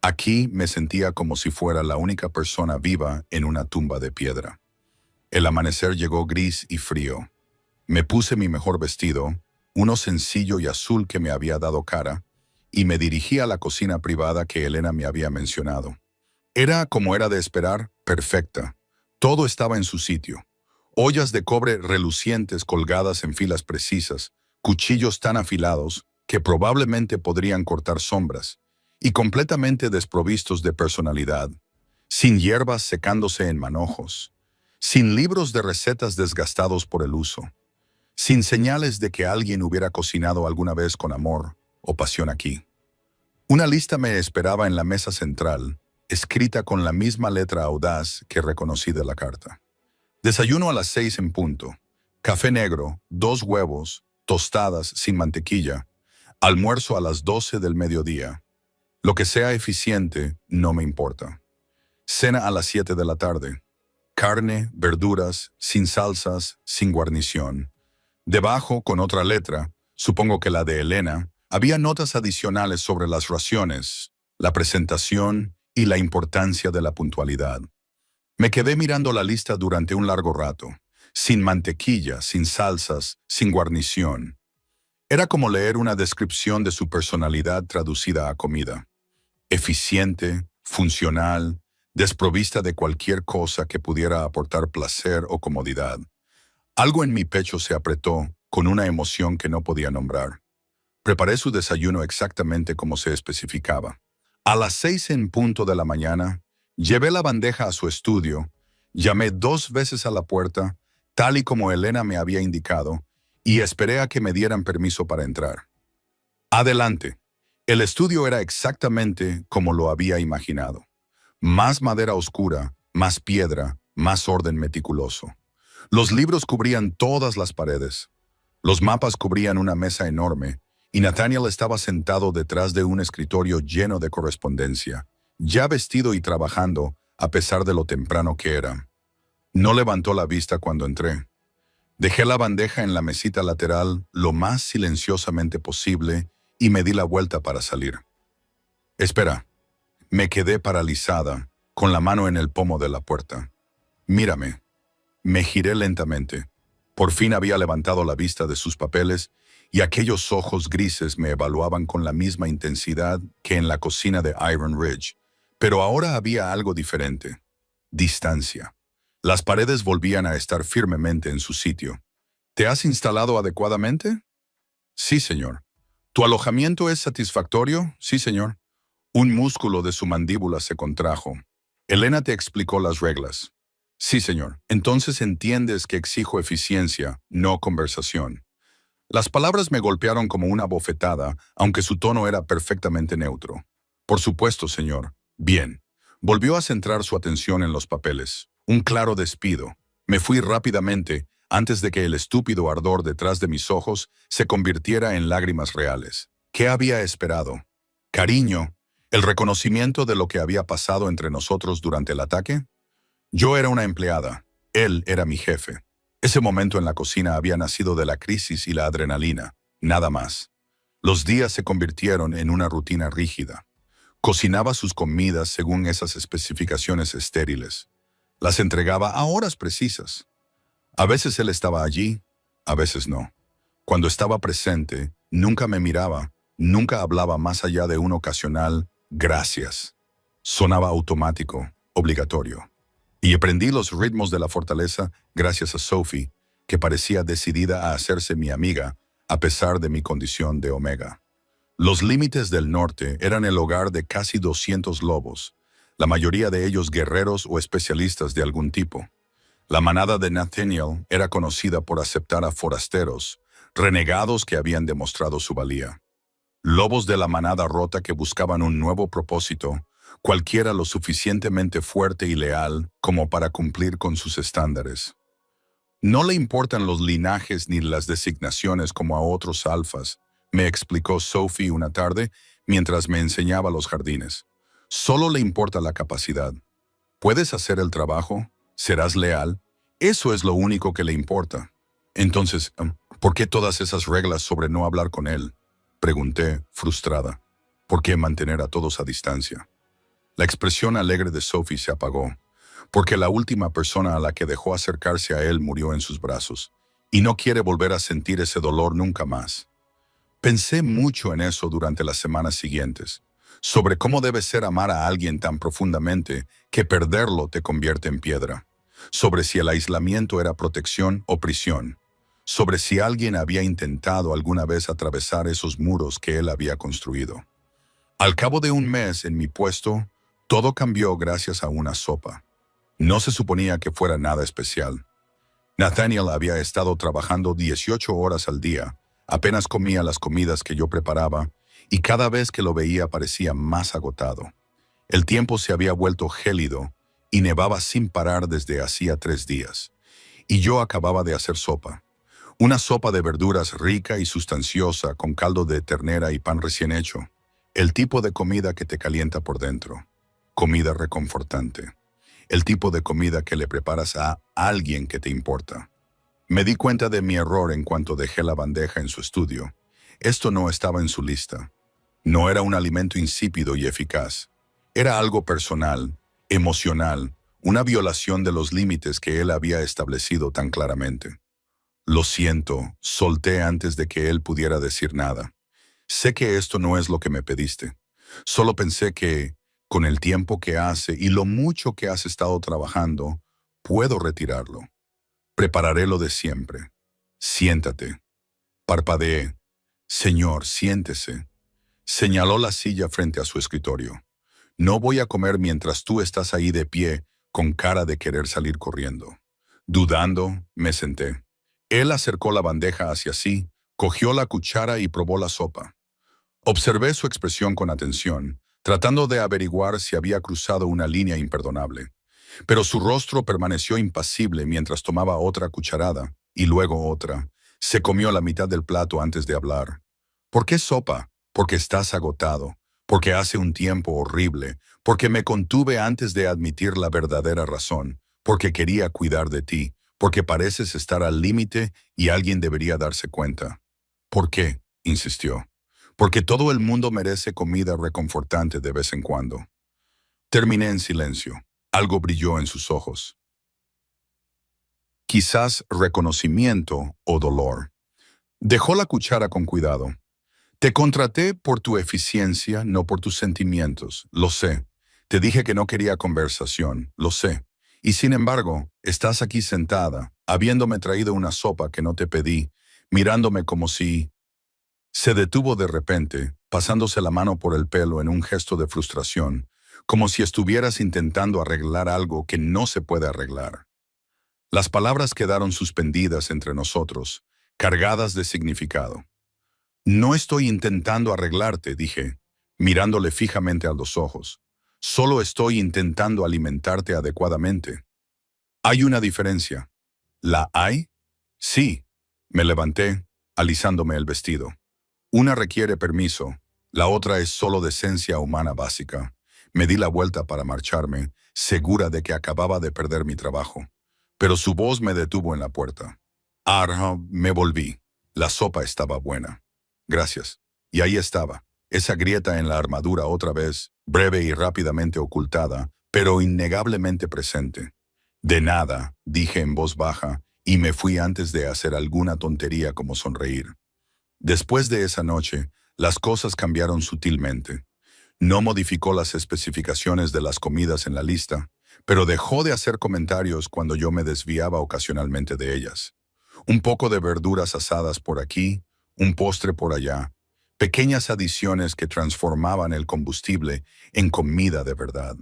S1: Aquí me sentía como si fuera la única persona viva en una tumba de piedra. El amanecer llegó gris y frío. Me puse mi mejor vestido, uno sencillo y azul que me había dado Kara, y me dirigí a la cocina privada que Elena me había mencionado. Era, como era de esperar, perfecta. Todo estaba en su sitio. Ollas de cobre relucientes colgadas en filas precisas, cuchillos tan afilados que probablemente podrían cortar sombras, y completamente desprovistos de personalidad, sin hierbas secándose en manojos, sin libros de recetas desgastados por el uso, sin señales de que alguien hubiera cocinado alguna vez con amor o pasión aquí. Una lista me esperaba en la mesa central, escrita con la misma letra audaz que reconocí de la carta. Desayuno a las 6 en punto. Café negro, 2 huevos, tostadas sin mantequilla. Almuerzo a las 12 del mediodía. Lo que sea eficiente no me importa. Cena a las 7 de la tarde. Carne, verduras, sin salsas, sin guarnición. Debajo, con otra letra, supongo que la de Elena, había notas adicionales sobre las raciones, la presentación y la importancia de la puntualidad. Me quedé mirando la lista durante un largo rato, sin mantequilla, sin salsas, sin guarnición. Era como leer una descripción de su personalidad traducida a comida. Eficiente, funcional, desprovista de cualquier cosa que pudiera aportar placer o comodidad. Algo en mi pecho se apretó con una emoción que no podía nombrar. Preparé su desayuno exactamente como se especificaba. A las 6 en punto de la mañana, llevé la bandeja a su estudio, llamé 2 veces a la puerta, tal y como Elena me había indicado, y esperé a que me dieran permiso para entrar. Adelante. El estudio era exactamente como lo había imaginado. Más madera oscura, más piedra, más orden meticuloso. Los libros cubrían todas las paredes. Los mapas cubrían una mesa enorme, y Nathaniel estaba sentado detrás de un escritorio lleno de correspondencia, ya vestido y trabajando, a pesar de lo temprano que era. No levantó la vista cuando entré. Dejé la bandeja en la mesita lateral lo más silenciosamente posible y me di la vuelta para salir. Espera. Me quedé paralizada, con la mano en el pomo de la puerta. Mírame. Me giré lentamente. Por fin había levantado la vista de sus papeles y aquellos ojos grises me evaluaban con la misma intensidad que en la cocina de Iron Ridge. Pero ahora había algo diferente. Distancia. Las paredes volvían a estar firmemente en su sitio. ¿Te has instalado adecuadamente? Sí, señor. ¿Tu alojamiento es satisfactorio? Sí, señor. Un músculo de su mandíbula se contrajo. Elena te explicó las reglas. Sí, señor. Entonces entiendes que exijo eficiencia, no conversación. Las palabras me golpearon como una bofetada, aunque su tono era perfectamente neutro. Por supuesto, señor. Bien. Volvió a centrar su atención en los papeles. Un claro despido. Me fui rápidamente, antes de que el estúpido ardor detrás de mis ojos se convirtiera en lágrimas reales. ¿Qué había esperado? Cariño, el reconocimiento de lo que había pasado entre nosotros durante el ataque. Yo era una empleada, él era mi jefe. Ese momento en la cocina había nacido de la crisis y la adrenalina, nada más. Los días se convirtieron en una rutina rígida. Cocinaba sus comidas según esas especificaciones estériles. Las entregaba a horas precisas. A veces él estaba allí, a veces no. Cuando estaba presente, nunca me miraba, nunca hablaba más allá de un ocasional «gracias». Sonaba automático, obligatorio. Y aprendí los ritmos de la fortaleza gracias a Sophie, que parecía decidida a hacerse mi amiga, a pesar de mi condición de Omega. Los límites del norte eran el hogar de casi 200 lobos, la mayoría de ellos guerreros o especialistas de algún tipo. La manada de Nathaniel era conocida por aceptar a forasteros, renegados que habían demostrado su valía. Lobos de la manada rota que buscaban un nuevo propósito, cualquiera lo suficientemente fuerte y leal como para cumplir con sus estándares. No le importan los linajes ni las designaciones como a otros alfas, me explicó Sophie una tarde mientras me enseñaba los jardines. Solo le importa la capacidad. ¿Puedes hacer el trabajo? ¿Serás leal? Eso es lo único que le importa. Entonces, ¿por qué todas esas reglas sobre no hablar con él? Pregunté, frustrada. ¿Por qué mantener a todos a distancia? La expresión alegre de Sophie se apagó, porque la última persona a la que dejó acercarse a él murió en sus brazos, y no quiere volver a sentir ese dolor nunca más. Pensé mucho en eso durante las semanas siguientes, sobre cómo debe ser amar a alguien tan profundamente que perderlo te convierte en piedra, sobre si el aislamiento era protección o prisión, sobre si alguien había intentado alguna vez atravesar esos muros que él había construido. Al cabo de un mes en mi puesto, todo cambió gracias a una sopa. No se suponía que fuera nada especial. Nathaniel había estado trabajando 18 horas al día, apenas comía las comidas que yo preparaba, y cada vez que lo veía parecía más agotado. El tiempo se había vuelto gélido y nevaba sin parar desde hacía 3 días. Y yo acababa de hacer sopa. Una sopa de verduras rica y sustanciosa con caldo de ternera y pan recién hecho. El tipo de comida que te calienta por dentro. Comida reconfortante. El tipo de comida que le preparas a alguien que te importa. Me di cuenta de mi error en cuanto dejé la bandeja en su estudio. Esto no estaba en su lista. No era un alimento insípido y eficaz. Era algo personal, emocional, una violación de los límites que él había establecido tan claramente. Lo siento, solté antes de que él pudiera decir nada. Sé que esto no es lo que me pediste. Solo pensé que, Con el tiempo que hace y lo mucho que has estado trabajando, puedo retirarlo. Prepararé lo de siempre. Siéntate. Parpadeé. Señor, siéntese. Señaló la silla frente a su escritorio. No voy a comer mientras tú estás ahí de pie, con cara de querer salir corriendo. Dudando, me senté. Él acercó la bandeja hacia sí, cogió la cuchara y probó la sopa. Observé su expresión con atención, tratando de averiguar si había cruzado una línea imperdonable. Pero su rostro permaneció impasible mientras tomaba otra cucharada, y luego otra. Se comió la mitad del plato antes de hablar. ¿Por qué sopa? Porque estás agotado, porque hace un tiempo horrible, porque me contuve antes de admitir la verdadera razón, porque quería cuidar de ti, porque pareces estar al límite y alguien debería darse cuenta. ¿Por qué? Insistió. Porque todo el mundo merece comida reconfortante de vez en cuando. Terminé en silencio. Algo brilló en sus ojos. Quizás reconocimiento o dolor. Dejó la cuchara con cuidado. Te contraté por tu eficiencia, no por tus sentimientos. Lo sé. Te dije que no quería conversación. Lo sé. Y sin embargo, estás aquí sentada, habiéndome traído una sopa que no te pedí, mirándome como si... Se detuvo de repente, pasándose la mano por el pelo en un gesto de frustración, como si estuvieras intentando arreglar algo que no se puede arreglar. Las palabras quedaron suspendidas entre nosotros, cargadas de significado. No estoy intentando arreglarte, dije, mirándole fijamente a los ojos. Solo estoy intentando alimentarte adecuadamente. Hay una diferencia. ¿La hay? Sí. Me levanté, alisándome el vestido. Una requiere permiso, la otra es solo decencia humana básica. Me di la vuelta para marcharme, segura de que acababa de perder mi trabajo. Pero su voz me detuvo en la puerta. Me volví. La sopa estaba buena. Gracias. Y ahí estaba, esa grieta en la armadura otra vez, breve y rápidamente ocultada, pero innegablemente presente. De nada, dije en voz baja, y me fui antes de hacer alguna tontería como sonreír. Después de esa noche, las cosas cambiaron sutilmente. No modificó las especificaciones de las comidas en la lista, pero dejó de hacer comentarios cuando yo me desviaba ocasionalmente de ellas. Un poco de verduras asadas por aquí, un postre por allá, pequeñas adiciones que transformaban el combustible en comida de verdad.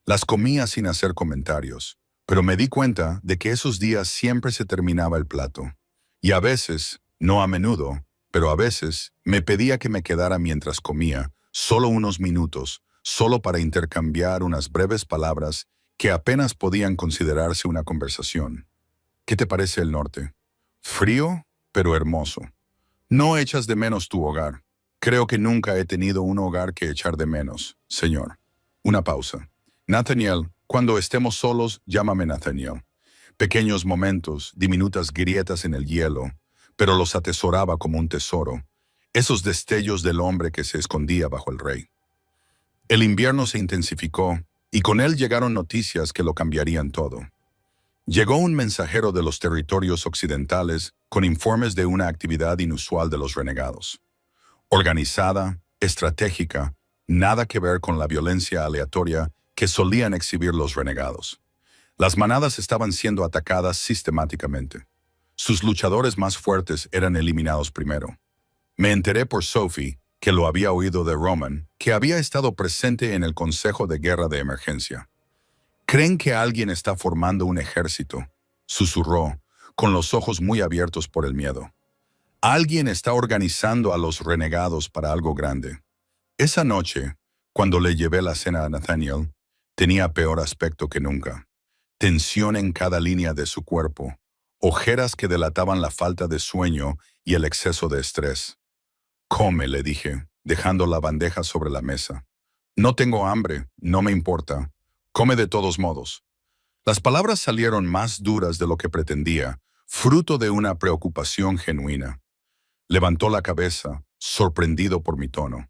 S1: Las comía sin hacer comentarios, pero me di cuenta de que esos días siempre se terminaba el plato. Y a veces, no a menudo, pero a veces me pedía que me quedara mientras comía, solo unos minutos, solo para intercambiar unas breves palabras que apenas podían considerarse una conversación. ¿Qué te parece el norte? Frío, pero hermoso. No echas de menos tu hogar. Creo que nunca he tenido un hogar que echar de menos, señor. Una pausa. Nathaniel, cuando estemos solos, llámame Nathaniel. Pequeños momentos, diminutas grietas en el hielo, pero los atesoraba como un tesoro, esos destellos del hombre que se escondía bajo el rey. El invierno se intensificó, y con él llegaron noticias que lo cambiarían todo. Llegó un mensajero de los territorios occidentales con informes de una actividad inusual de los renegados. Organizada, estratégica, nada que ver con la violencia aleatoria que solían exhibir los renegados. Las manadas estaban siendo atacadas sistemáticamente. Sus luchadores más fuertes eran eliminados primero. Me enteré por Sophie, que lo había oído de Roman, que había estado presente en el Consejo de Guerra de Emergencia. «¿Creen que alguien está formando un ejército?», susurró, con los ojos muy abiertos por el miedo. «Alguien está organizando a los renegados para algo grande». Esa noche, cuando le llevé la cena a Nathaniel, tenía peor aspecto que nunca. Tensión en cada línea de su cuerpo, ojeras que delataban la falta de sueño y el exceso de estrés. «Come», le dije, dejando la bandeja sobre la mesa. «No tengo hambre, no me importa. Come de todos modos». Las palabras salieron más duras de lo que pretendía, fruto de una preocupación genuina. Levantó la cabeza, sorprendido por mi tono.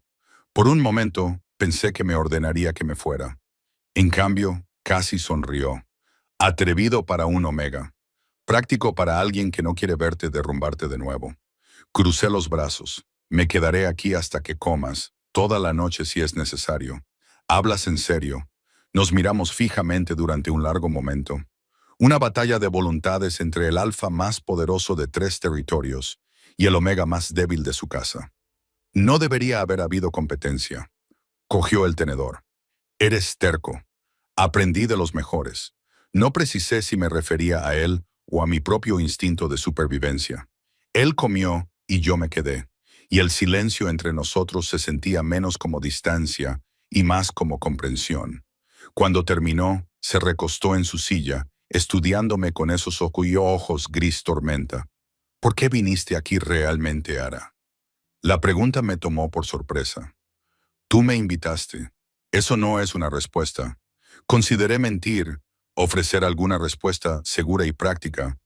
S1: Por un momento, pensé que me ordenaría que me fuera. En cambio, casi sonrió. Atrevido para un omega. Práctico para alguien que no quiere verte derrumbarte de nuevo. Crucé los brazos. «Me quedaré aquí hasta que comas, toda la noche si es necesario. ¿Hablas en serio? Nos miramos fijamente durante un largo momento. Una batalla de voluntades entre el alfa más poderoso de 3 territorios y el omega más débil de su casa. No debería haber habido competencia. Cogió el tenedor. Eres terco. Aprendí de los mejores. No precisé si me refería a él o a mi propio instinto de supervivencia. Él comió y yo me quedé, y el silencio entre nosotros se sentía menos como distancia y más como comprensión. Cuando terminó, se recostó en su silla, estudiándome con esos ojos gris tormenta. ¿Por qué viniste aquí realmente, Ara? La pregunta me tomó por sorpresa. Tú me invitaste. Eso no es una respuesta. Consideré mentir, ofrecer alguna respuesta segura y práctica,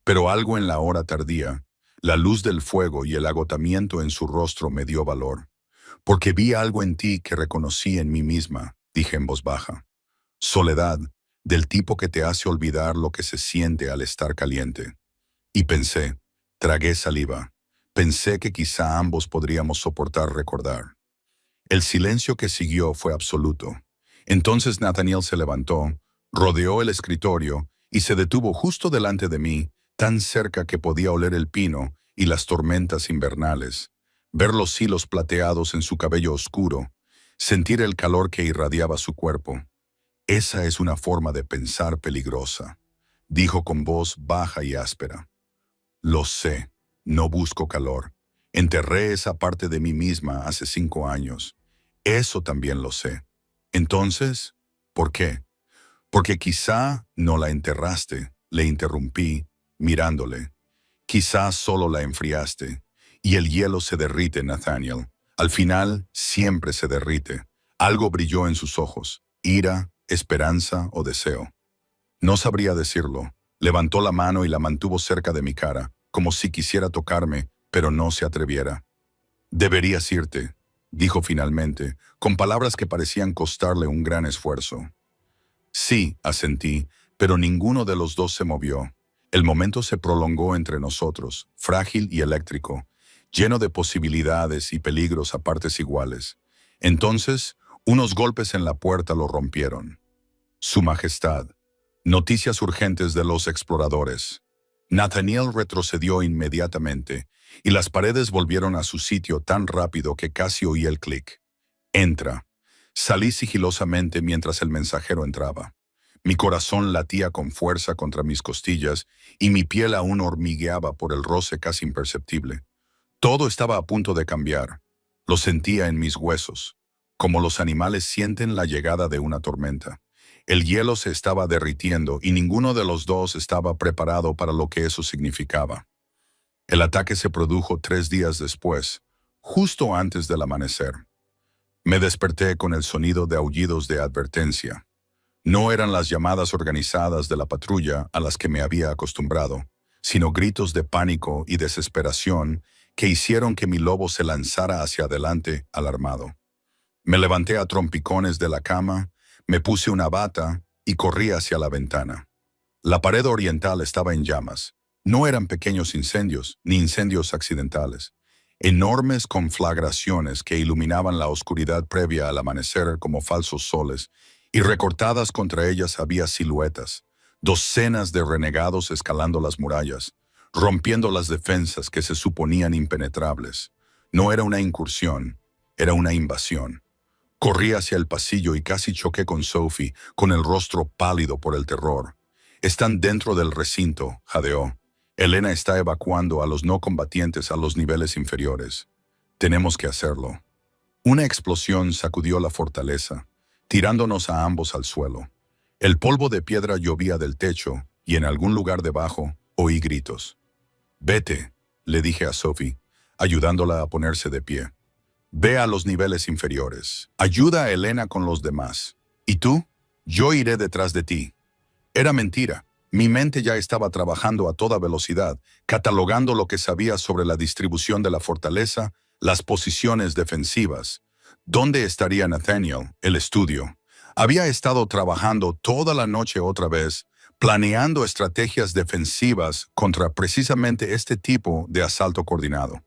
S1: pero algo en la hora tardía, la luz del fuego y el agotamiento en su rostro me dio valor. Porque vi algo en ti que reconocí en mí misma, dije en voz baja. Soledad, del tipo que te hace olvidar lo que se siente al estar caliente. Y pensé, tragué saliva, pensé que quizá ambos podríamos soportar recordar. El silencio que siguió fue absoluto. Entonces Nathaniel se levantó, rodeó el escritorio y se detuvo justo delante de mí, tan cerca que podía oler el pino y las tormentas invernales, ver los hilos plateados en su cabello oscuro, sentir el calor que irradiaba su cuerpo. Esa es una forma de pensar peligrosa, dijo con voz baja y áspera. Lo sé, no busco calor. Enterré esa parte de mí misma hace 5 años. Eso también lo sé. Entonces, ¿por qué? Porque quizá no la enterraste, le interrumpí, mirándole. Quizá solo la enfriaste, y el hielo se derrite, Nathaniel. Al final, siempre se derrite. Algo brilló en sus ojos, ira, esperanza o deseo. No sabría decirlo. Levantó la mano y la mantuvo cerca de mi cara, como si quisiera tocarme, pero no se atreviera. Deberías irte, dijo finalmente, con palabras que parecían costarle un gran esfuerzo. Sí, asentí, pero ninguno de los dos se movió. El momento se prolongó entre nosotros, frágil y eléctrico, lleno de posibilidades y peligros a partes iguales. Entonces, unos golpes en la puerta lo rompieron. Su Majestad. Noticias urgentes de los exploradores. Nathaniel retrocedió inmediatamente, y las paredes volvieron a su sitio tan rápido que casi oí el clic. Entra. Salí sigilosamente mientras el mensajero entraba. Mi corazón latía con fuerza contra mis costillas y mi piel aún hormigueaba por el roce casi imperceptible. Todo estaba a punto de cambiar. Lo sentía en mis huesos, como los animales sienten la llegada de una tormenta. El hielo se estaba derritiendo y ninguno de los dos estaba preparado para lo que eso significaba. El ataque se produjo 3 días después, justo antes del amanecer. Me desperté con el sonido de aullidos de advertencia. No eran las llamadas organizadas de la patrulla a las que me había acostumbrado, sino gritos de pánico y desesperación que hicieron que mi lobo se lanzara hacia adelante alarmado. Me levanté a trompicones de la cama, me puse una bata y corrí hacia la ventana. La pared oriental estaba en llamas. No eran pequeños incendios, ni incendios accidentales. Enormes conflagraciones que iluminaban la oscuridad previa al amanecer como falsos soles, y recortadas contra ellas había siluetas, docenas de renegados escalando las murallas, rompiendo las defensas que se suponían impenetrables. No era una incursión, era una invasión. Corrí hacia el pasillo y casi choqué con Sophie, con el rostro pálido por el terror. Están dentro del recinto, jadeó. Elena está evacuando a los no combatientes a los niveles inferiores. Tenemos que hacerlo. Una explosión sacudió la fortaleza, tirándonos a ambos al suelo. El polvo de piedra llovía del techo y en algún lugar debajo oí gritos. Vete, le dije a Sophie, ayudándola a ponerse de pie. Ve a los niveles inferiores. Ayuda a Elena con los demás. ¿Y tú? Yo iré detrás de ti. Era mentira. Mi mente ya estaba trabajando a toda velocidad, catalogando lo que sabía sobre la distribución de la fortaleza, las posiciones defensivas. ¿Dónde estaría Nathaniel? El estudio. Había estado trabajando toda la noche otra vez, planeando estrategias defensivas contra precisamente este tipo de asalto coordinado.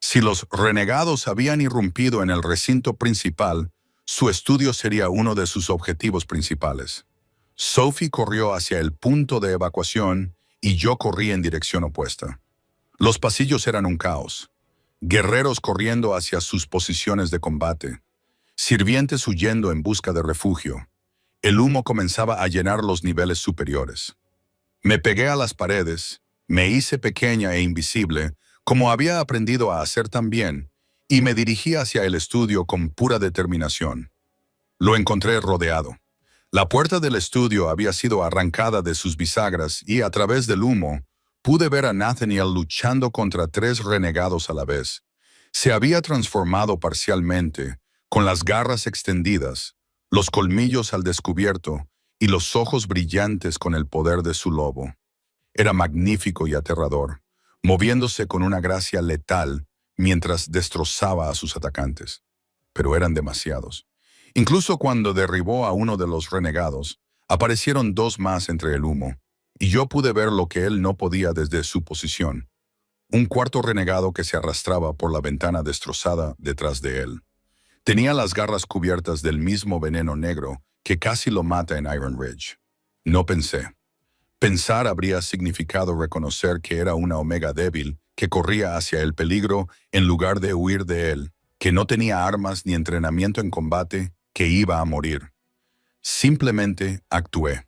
S1: Si los renegados habían irrumpido en el recinto principal, Su estudio sería uno de sus objetivos principales. Sophie corrió hacia el punto de evacuación y yo corrí en dirección opuesta. Los pasillos eran un caos. Guerreros corriendo hacia sus posiciones de combate. Sirvientes huyendo en busca de refugio. El humo comenzaba a llenar los niveles superiores. Me pegué a las paredes, me hice pequeña e invisible, como había aprendido a hacer también, y me dirigí hacia el estudio con pura determinación. Lo encontré rodeado. La puerta del estudio había sido arrancada de sus bisagras y, a través del humo, pude ver a Nathaniel luchando contra 3 renegados a la vez. Se había transformado parcialmente, con las garras extendidas, los colmillos al descubierto y los ojos brillantes con el poder de su lobo. Era magnífico y aterrador, moviéndose con una gracia letal mientras destrozaba a sus atacantes. Pero eran demasiados. Incluso cuando derribó a uno de los renegados, aparecieron 2 más entre el humo, y yo pude ver lo que él no podía desde su posición. Un cuarto renegado que se arrastraba por la ventana destrozada detrás de él. Tenía las garras cubiertas del mismo veneno negro que casi lo mata en Iron Ridge. No pensé. Pensar habría significado reconocer que era una Omega débil que corría hacia el peligro en lugar de huir de él, que no tenía armas ni entrenamiento en combate, que iba a morir. Simplemente actué.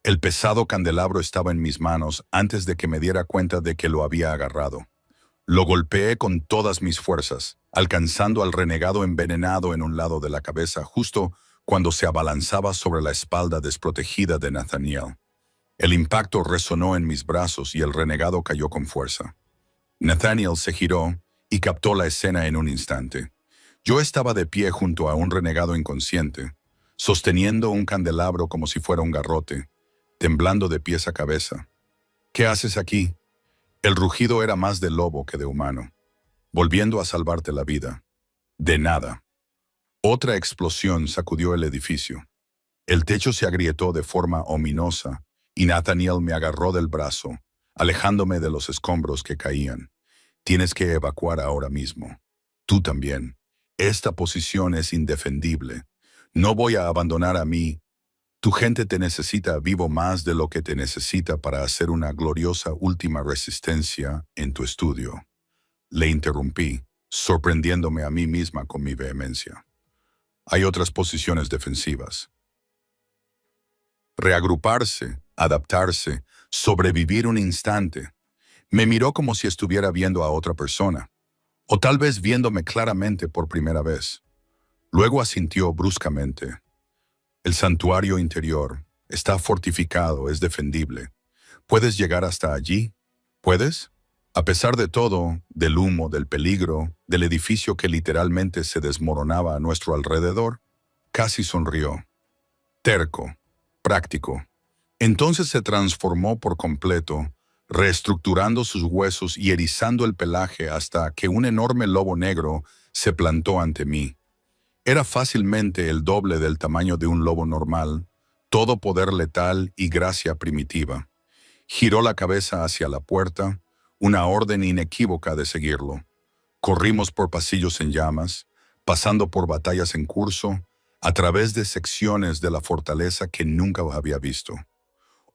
S1: El pesado candelabro estaba en mis manos antes de que me diera cuenta de que lo había agarrado. Lo golpeé con todas mis fuerzas, alcanzando al renegado envenenado en un lado de la cabeza justo cuando se abalanzaba sobre la espalda desprotegida de Nathaniel. El impacto resonó en mis brazos y el renegado cayó con fuerza. Nathaniel se giró y captó la escena en un instante. Yo estaba de pie junto a un renegado inconsciente, sosteniendo un candelabro como si fuera un garrote, temblando de pies a cabeza. ¿Qué haces aquí? El rugido era más de lobo que de humano. Volviendo a salvarte la vida. De nada. Otra explosión sacudió el edificio. El techo se agrietó de forma ominosa y Nathaniel me agarró del brazo, alejándome de los escombros que caían. Tienes que evacuar ahora mismo. Tú también. Esta posición es indefendible. No voy a abandonar a mí. Tu gente te necesita vivo más de lo que te necesita para hacer una gloriosa última resistencia en tu estudio. Le interrumpí, sorprendiéndome a mí misma con mi vehemencia. Hay otras posiciones defensivas. Reagruparse, adaptarse, sobrevivir un instante. Me miró como si estuviera viendo a otra persona, o tal vez viéndome claramente por primera vez. Luego asintió bruscamente. El santuario interior está fortificado, es defendible. ¿Puedes llegar hasta allí? ¿Puedes? A pesar de todo, del humo, del peligro, del edificio que literalmente se desmoronaba a nuestro alrededor, casi sonrió. Terco, práctico. Entonces se transformó por completo, reestructurando sus huesos y erizando el pelaje hasta que un enorme lobo negro se plantó ante mí. Era fácilmente el doble del tamaño de un lobo normal, todo poder letal y gracia primitiva. Giró la cabeza hacia la puerta, una orden inequívoca de seguirlo. Corrimos por pasillos en llamas, pasando por batallas en curso, a través de secciones de la fortaleza que nunca había visto.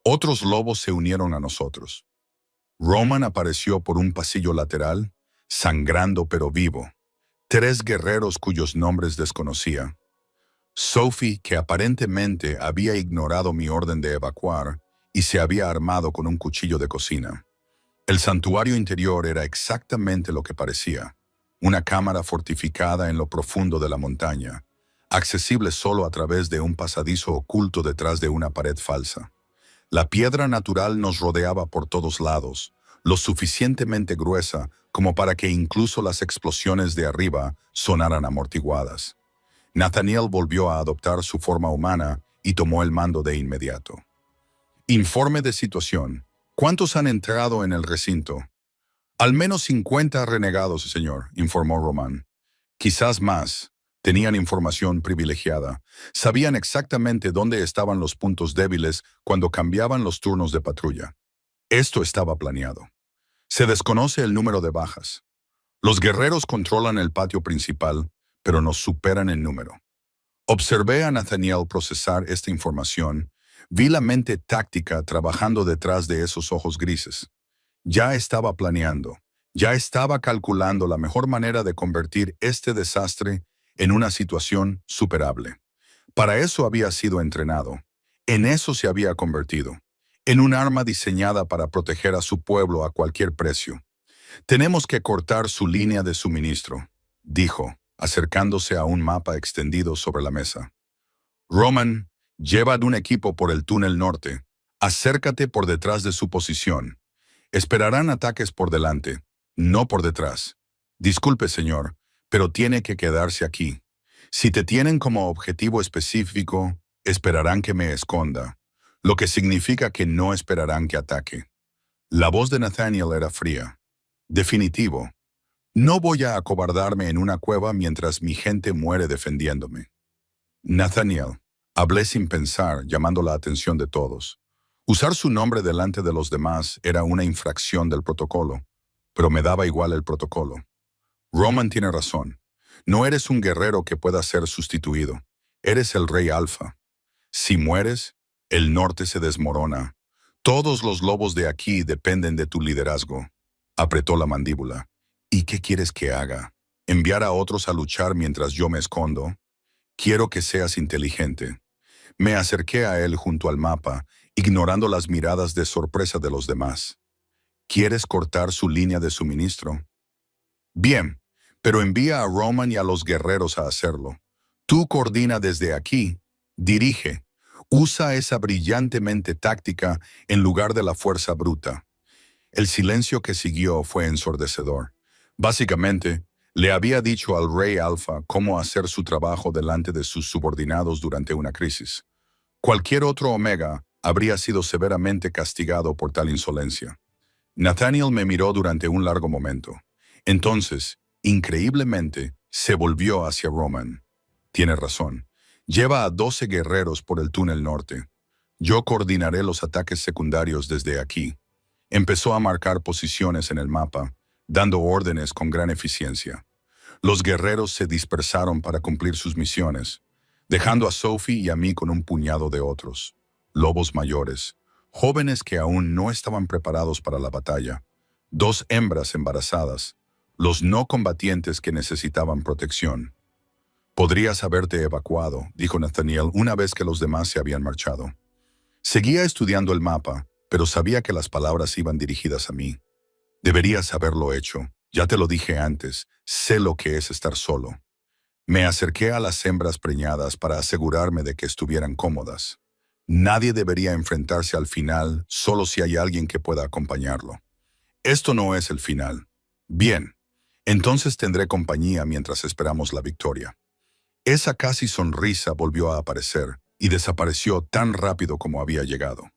S1: Otros lobos se unieron a nosotros. Roman apareció por un pasillo lateral, sangrando pero vivo. 3 guerreros cuyos nombres desconocía. Sophie, que aparentemente había ignorado mi orden de evacuar y se había armado con un cuchillo de cocina. El santuario interior era exactamente lo que parecía. Una cámara fortificada en lo profundo de la montaña, accesible solo a través de un pasadizo oculto detrás de una pared falsa. La piedra natural nos rodeaba por todos lados, lo suficientemente gruesa como para que incluso las explosiones de arriba sonaran amortiguadas. Nathaniel volvió a adoptar su forma humana y tomó el mando de inmediato. Informe de situación. ¿Cuántos han entrado en el recinto? Al menos 50 renegados, señor, informó Roman. Quizás más. Tenían información privilegiada. Sabían exactamente dónde estaban los puntos débiles cuando cambiaban los turnos de patrulla. Esto estaba planeado. Se desconoce el número de bajas. Los guerreros controlan el patio principal, pero nos superan en número. Observé a Nathaniel procesar esta información. Vi la mente táctica trabajando detrás de esos ojos grises. Ya estaba planeando, ya estaba calculando la mejor manera de convertir este desastre en una situación superable. Para eso había sido entrenado. En eso se había convertido. En un arma diseñada para proteger a su pueblo a cualquier precio. Tenemos que cortar su línea de suministro, dijo, acercándose a un mapa extendido sobre la mesa. Roman, lleva un equipo por el túnel norte. Acércate por detrás de su posición. Esperarán ataques por delante, no por detrás. Disculpe, señor, pero tiene que quedarse aquí. Si te tienen como objetivo específico, esperarán que me esconda, lo que significa que no esperarán que ataque. La voz de Nathaniel era fría. Definitivo. No voy a acobardarme en una cueva mientras mi gente muere defendiéndome. Nathaniel, hablé sin pensar, llamando la atención de todos. Usar su nombre delante de los demás era una infracción del protocolo, pero me daba igual el protocolo. Roman tiene razón. No eres un guerrero que pueda ser sustituido. Eres el rey alfa. Si mueres, el norte se desmorona. Todos los lobos de aquí dependen de tu liderazgo. Apretó la mandíbula. ¿Y qué quieres que haga? ¿Enviar a otros a luchar mientras yo me escondo? Quiero que seas inteligente. Me acerqué a él junto al mapa, ignorando las miradas de sorpresa de los demás. ¿Quieres cortar su línea de suministro? Bien, pero envía a Roman y a los guerreros a hacerlo. Tú coordina desde aquí, dirige, usa esa brillantemente táctica en lugar de la fuerza bruta. El silencio que siguió fue ensordecedor. Básicamente, le había dicho al rey alfa cómo hacer su trabajo delante de sus subordinados durante una crisis. Cualquier otro Omega habría sido severamente castigado por tal insolencia. Nathaniel me miró durante un largo momento. Entonces, increíblemente, se volvió hacia Roman. Tiene razón. Lleva a 12 guerreros por el túnel norte. Yo coordinaré los ataques secundarios desde aquí. Empezó a marcar posiciones en el mapa, dando órdenes con gran eficiencia. Los guerreros se dispersaron para cumplir sus misiones, dejando a Sophie y a mí con un puñado de otros, lobos mayores, jóvenes que aún no estaban preparados para la batalla, 2 hembras embarazadas, los no combatientes que necesitaban protección. Podrías haberte evacuado, dijo Nathaniel una vez que los demás se habían marchado. Seguía estudiando el mapa, pero sabía que las palabras iban dirigidas a mí. Deberías haberlo hecho. Ya te lo dije antes, sé lo que es estar solo. Me acerqué a las hembras preñadas para asegurarme de que estuvieran cómodas. Nadie debería enfrentarse al final solo si hay alguien que pueda acompañarlo. Esto no es el final. Bien, entonces tendré compañía mientras esperamos la victoria. Esa casi sonrisa volvió a aparecer y desapareció tan rápido como había llegado.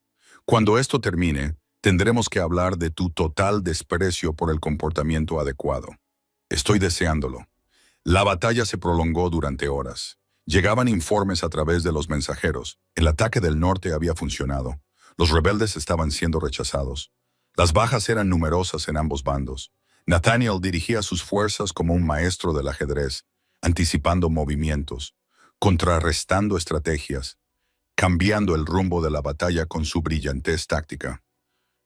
S1: Cuando esto termine, tendremos que hablar de tu total desprecio por el comportamiento adecuado. Estoy deseándolo. La batalla se prolongó durante horas. Llegaban informes a través de los mensajeros. El ataque del norte había funcionado. Los rebeldes estaban siendo rechazados. Las bajas eran numerosas en ambos bandos. Nathaniel dirigía sus fuerzas como un maestro del ajedrez, anticipando movimientos, contrarrestando estrategias, cambiando el rumbo de la batalla con su brillantez táctica.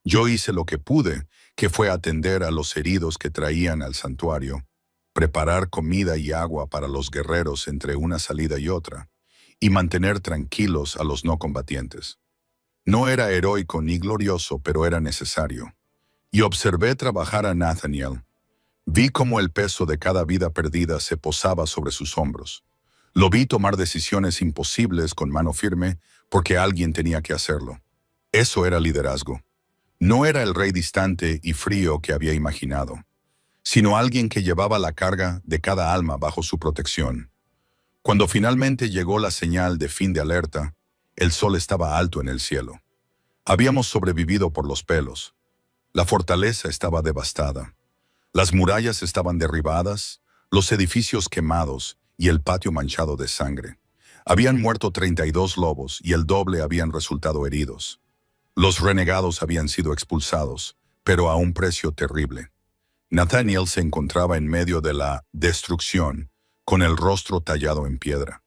S1: Yo hice lo que pude, que fue atender a los heridos que traían al santuario, preparar comida y agua para los guerreros entre una salida y otra, y mantener tranquilos a los no combatientes. No era heroico ni glorioso, pero era necesario. Y observé trabajar a Nathaniel. Vi cómo el peso de cada vida perdida se posaba sobre sus hombros. Lo vi tomar decisiones imposibles con mano firme porque alguien tenía que hacerlo. Eso era liderazgo. No era el rey distante y frío que había imaginado, sino alguien que llevaba la carga de cada alma bajo su protección. Cuando finalmente llegó la señal de fin de alerta, el sol estaba alto en el cielo. Habíamos sobrevivido por los pelos. La fortaleza estaba devastada. Las murallas estaban derribadas, los edificios quemados y el patio manchado de sangre. Habían muerto 32 lobos y el doble habían resultado heridos. Los renegados habían sido expulsados, pero a un precio terrible. Nathaniel se encontraba en medio de la destrucción, con el rostro tallado en piedra.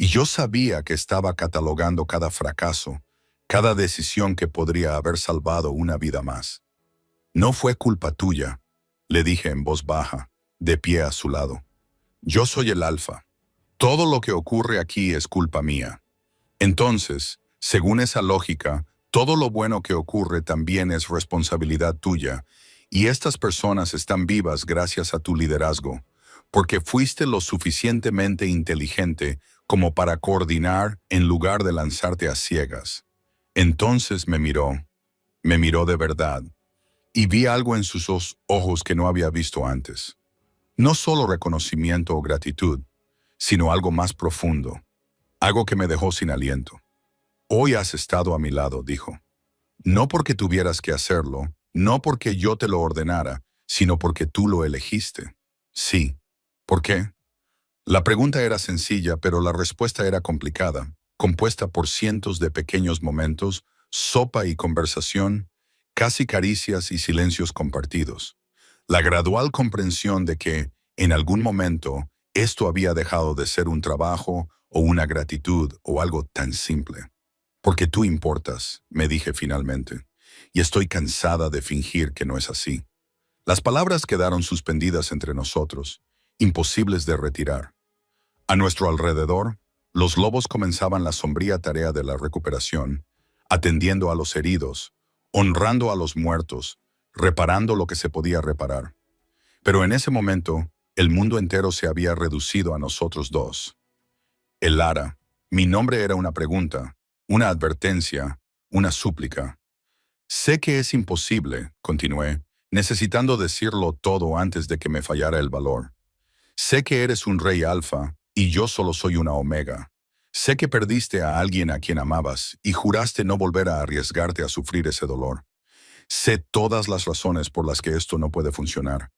S1: Y yo sabía que estaba catalogando cada fracaso, cada decisión que podría haber salvado una vida más. No fue culpa tuya, le dije en voz baja, de pie a su lado. Yo soy el alfa. Todo lo que ocurre aquí es culpa mía. Entonces, según esa lógica, todo lo bueno que ocurre también es responsabilidad tuya, y estas personas están vivas gracias a tu liderazgo, porque fuiste lo suficientemente inteligente como para coordinar en lugar de lanzarte a ciegas. Entonces me miró de verdad, y vi algo en sus ojos que no había visto antes. No solo reconocimiento o gratitud, sino algo más profundo, algo que me dejó sin aliento. Hoy has estado a mi lado, dijo. No porque tuvieras que hacerlo, no porque yo te lo ordenara, sino porque tú lo elegiste. Sí. ¿Por qué? La pregunta era sencilla, pero la respuesta era complicada, compuesta por cientos de pequeños momentos, sopa y conversación, casi caricias y silencios compartidos. La gradual comprensión de que, en algún momento, esto había dejado de ser un trabajo o una gratitud o algo tan simple. Porque tú importas, me dije finalmente, y estoy cansada de fingir que no es así. Las palabras quedaron suspendidas entre nosotros, imposibles de retirar. A nuestro alrededor, los lobos comenzaban la sombría tarea de la recuperación, atendiendo a los heridos, honrando a los muertos, reparando lo que se podía reparar. Pero en ese momento, el mundo entero se había reducido a nosotros dos. El Lara, mi nombre era una pregunta, una advertencia, una súplica. Sé que es imposible, continué, necesitando decirlo todo antes de que me fallara el valor. Sé que eres un rey alfa y yo solo soy una omega. Sé que perdiste a alguien a quien amabas y juraste no volver a arriesgarte a sufrir ese dolor. Sé todas las razones por las que esto no puede funcionar.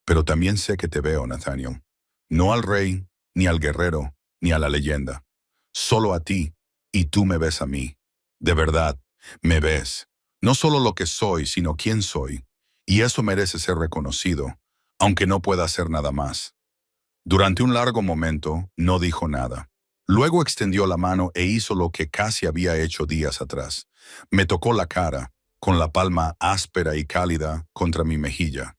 S1: Pero también sé que te veo, Nathaniel. No al rey, ni al guerrero, ni a la leyenda. Solo a ti, y tú me ves a mí. De verdad, me ves. No solo lo que soy, sino quién soy. Y eso merece ser reconocido, aunque no pueda hacer nada más. Durante un largo momento, no dijo nada. Luego extendió la mano e hizo lo que casi había hecho días atrás. Me tocó la cara, con la palma áspera y cálida contra mi mejilla.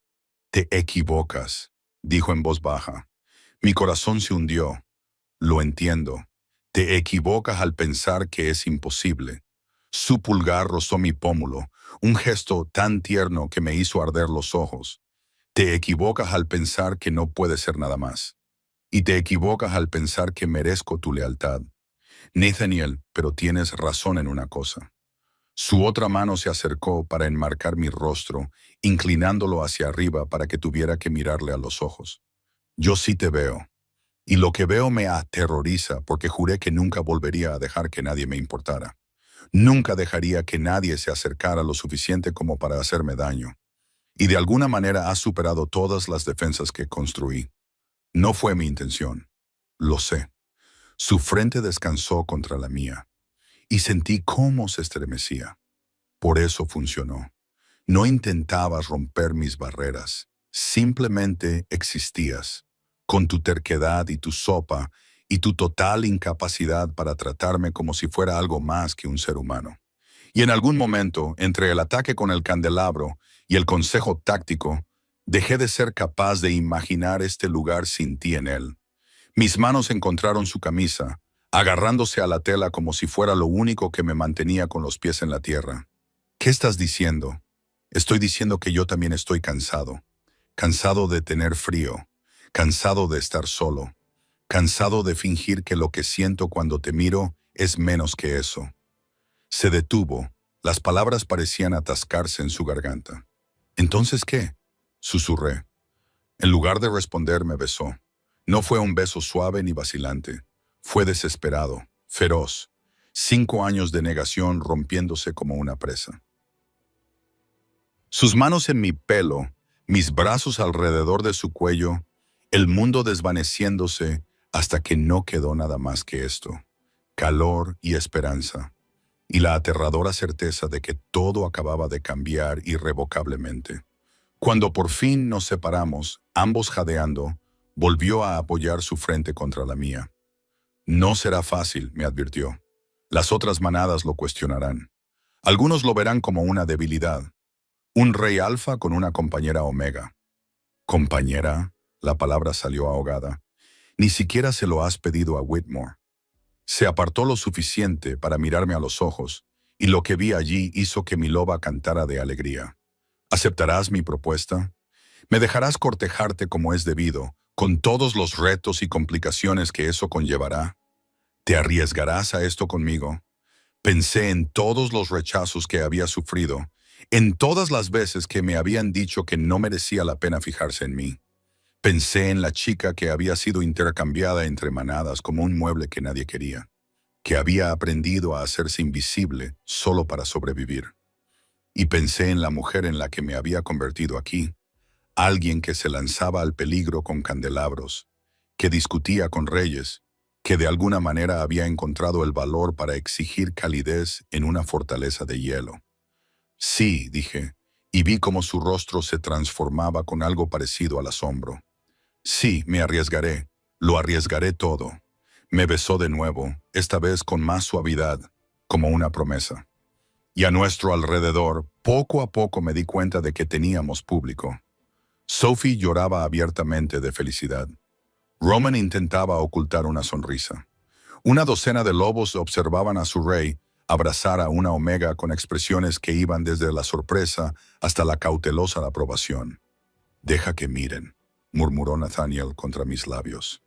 S1: Te equivocas, dijo en voz baja. Mi corazón se hundió. Lo entiendo. Te equivocas al pensar que es imposible. Su pulgar rozó mi pómulo, un gesto tan tierno que me hizo arder los ojos. Te equivocas al pensar que no puede ser nada más. Y te equivocas al pensar que merezco tu lealtad. Nathaniel, pero tienes razón en una cosa. Su otra mano se acercó para enmarcar mi rostro, inclinándolo hacia arriba para que tuviera que mirarle a los ojos. Yo sí te veo. Y lo que veo me aterroriza porque juré que nunca volvería a dejar que nadie me importara. Nunca dejaría que nadie se acercara lo suficiente como para hacerme daño. Y de alguna manera has superado todas las defensas que construí. No fue mi intención. Lo sé. Su frente descansó contra la mía. Y sentí cómo se estremecía. Por eso funcionó. No intentabas romper mis barreras. Simplemente existías, con tu terquedad y tu sopa y tu total incapacidad para tratarme como si fuera algo más que un ser humano. Y en algún momento, entre el ataque con el candelabro y el consejo táctico, dejé de ser capaz de imaginar este lugar sin ti en él. Mis manos encontraron su camisa, agarrándose a la tela como si fuera lo único que me mantenía con los pies en la tierra. ¿Qué estás diciendo? Estoy diciendo que yo también estoy cansado. Cansado de tener frío. Cansado de estar solo. Cansado de fingir que lo que siento cuando te miro es menos que eso. Se detuvo. Las palabras parecían atascarse en su garganta. ¿Entonces qué? Susurré. En lugar de responder, me besó. No fue un beso suave ni vacilante. Fue desesperado, feroz. 5 años de negación rompiéndose como una presa. Sus manos en mi pelo, mis brazos alrededor de su cuello, el mundo desvaneciéndose hasta que no quedó nada más que esto. Calor y esperanza. Y la aterradora certeza de que todo acababa de cambiar irrevocablemente. Cuando por fin nos separamos, ambos jadeando, volvió a apoyar su frente contra la mía. No será fácil, me advirtió. Las otras manadas lo cuestionarán. Algunos lo verán como una debilidad. Un rey alfa con una compañera omega. Compañera, la palabra salió ahogada. Ni siquiera se lo has pedido a Whitmore. Se apartó lo suficiente para mirarme a los ojos, y lo que vi allí hizo que mi loba cantara de alegría. ¿Aceptarás mi propuesta? ¿Me dejarás cortejarte como es debido, con todos los retos y complicaciones que eso conllevará? ¿Te arriesgarás a esto conmigo? Pensé en todos los rechazos que había sufrido, en todas las veces que me habían dicho que no merecía la pena fijarse en mí. Pensé en la chica que había sido intercambiada entre manadas como un mueble que nadie quería, que había aprendido a hacerse invisible solo para sobrevivir. Y pensé en la mujer en la que me había convertido aquí, alguien que se lanzaba al peligro con candelabros, que discutía con reyes, que de alguna manera había encontrado el valor para exigir calidez en una fortaleza de hielo. Sí, dije, y vi cómo su rostro se transformaba con algo parecido al asombro. Sí, me arriesgaré, lo arriesgaré todo. Me besó de nuevo, esta vez con más suavidad, como una promesa. Y a nuestro alrededor, poco a poco me di cuenta de que teníamos público. Sophie lloraba abiertamente de felicidad. Roman intentaba ocultar una sonrisa. Una docena de lobos observaban a su rey abrazar a una omega con expresiones que iban desde la sorpresa hasta la cautelosa aprobación. «Deja que miren», murmuró Nathaniel contra mis labios.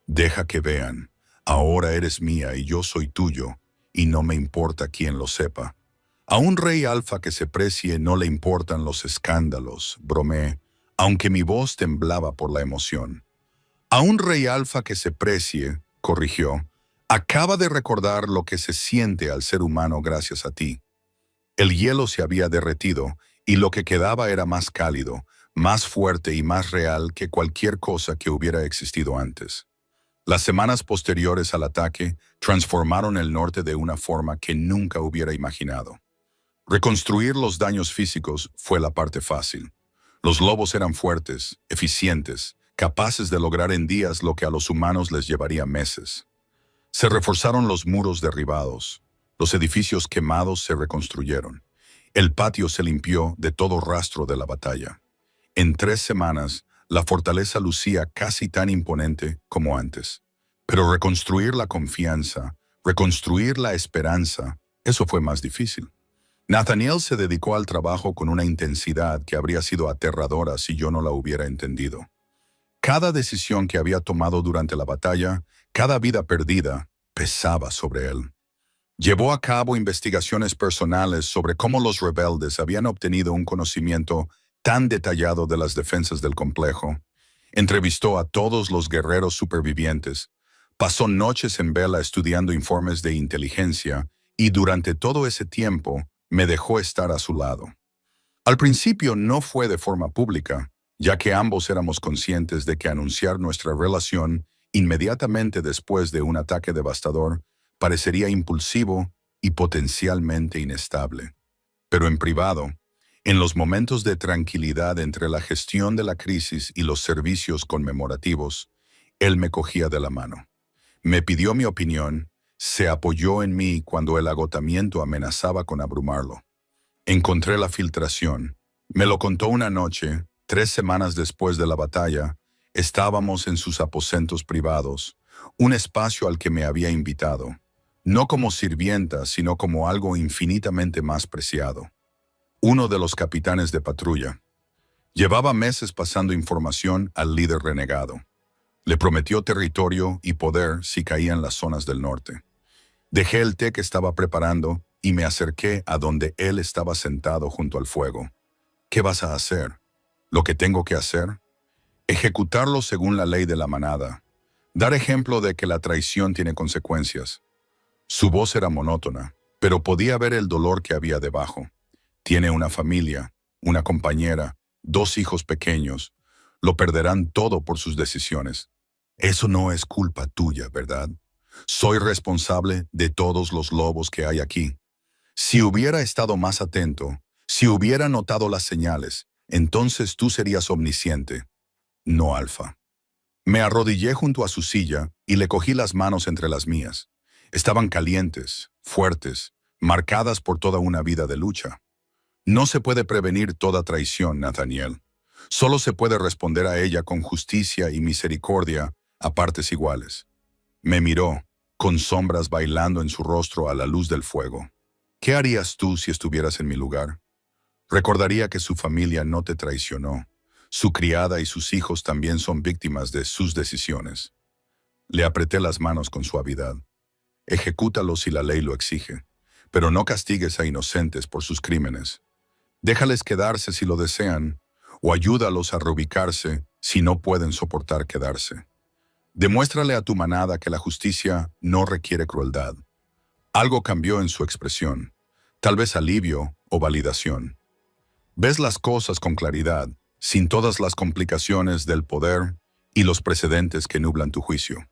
S1: «Deja que vean. Ahora eres mía y yo soy tuyo, y no me importa quién lo sepa». A un rey alfa que se precie no le importan los escándalos, bromeé, aunque mi voz temblaba por la emoción. A un rey alfa que se precie, corrigió, acaba de recordar lo que se siente al ser humano gracias a ti. El hielo se había derretido y lo que quedaba era más cálido, más fuerte y más real que cualquier cosa que hubiera existido antes. Las semanas posteriores al ataque transformaron el norte de una forma que nunca hubiera imaginado. Reconstruir los daños físicos fue la parte fácil. Los lobos eran fuertes, eficientes, capaces de lograr en días lo que a los humanos les llevaría meses. Se reforzaron los muros derribados, los edificios quemados se reconstruyeron. El patio se limpió de todo rastro de la batalla. En 3 semanas, la fortaleza lucía casi tan imponente como antes. Pero reconstruir la confianza, reconstruir la esperanza, eso fue más difícil. Nathaniel se dedicó al trabajo con una intensidad que habría sido aterradora si yo no la hubiera entendido. Cada decisión que había tomado durante la batalla, cada vida perdida, pesaba sobre él. Llevó a cabo investigaciones personales sobre cómo los rebeldes habían obtenido un conocimiento tan detallado de las defensas del complejo. Entrevistó a todos los guerreros supervivientes. Pasó noches en vela estudiando informes de inteligencia y durante todo ese tiempo me dejó estar a su lado. Al principio no fue de forma pública, ya que ambos éramos conscientes de que anunciar nuestra relación inmediatamente después de un ataque devastador parecería impulsivo y potencialmente inestable. Pero en privado, en los momentos de tranquilidad entre la gestión de la crisis y los servicios conmemorativos, él me cogía de la mano. Me pidió mi opinión, se apoyó en mí cuando el agotamiento amenazaba con abrumarlo. Encontré la filtración. Me lo contó una noche, 3 semanas después de la batalla. Estábamos en sus aposentos privados, un espacio al que me había invitado, no como sirvienta, sino como algo infinitamente más preciado. Uno de los capitanes de patrulla. Llevaba meses pasando información al líder renegado. Le prometió territorio y poder si caía en las zonas del norte. Dejé el té que estaba preparando y me acerqué a donde él estaba sentado junto al fuego. ¿Qué vas a hacer? ¿Lo que tengo que hacer? Ejecutarlo según la ley de la manada. Dar ejemplo de que la traición tiene consecuencias. Su voz era monótona, pero podía ver el dolor que había debajo. Tiene una familia, una compañera, 2 hijos pequeños. Lo perderán todo por sus decisiones. Eso no es culpa tuya, ¿verdad? Soy responsable de todos los lobos que hay aquí. Si hubiera estado más atento, si hubiera notado las señales, entonces tú serías omnisciente, no alfa. Me arrodillé junto a su silla y le cogí las manos entre las mías. Estaban calientes, fuertes, marcadas por toda una vida de lucha. No se puede prevenir toda traición, Nathaniel. Solo se puede responder a ella con justicia y misericordia a partes iguales. Me miró, con sombras bailando en su rostro a la luz del fuego. ¿Qué harías tú si estuvieras en mi lugar? Recordaría que su familia no te traicionó. Su criada y sus hijos también son víctimas de sus decisiones. Le apreté las manos con suavidad. Ejecútalo si la ley lo exige, pero no castigues a inocentes por sus crímenes. Déjales quedarse si lo desean, o ayúdalos a reubicarse si no pueden soportar quedarse. Demuéstrale a tu manada que la justicia no requiere crueldad. Algo cambió en su expresión, tal vez alivio o validación. Ves las cosas con claridad, sin todas las complicaciones del poder y los precedentes que nublan tu juicio.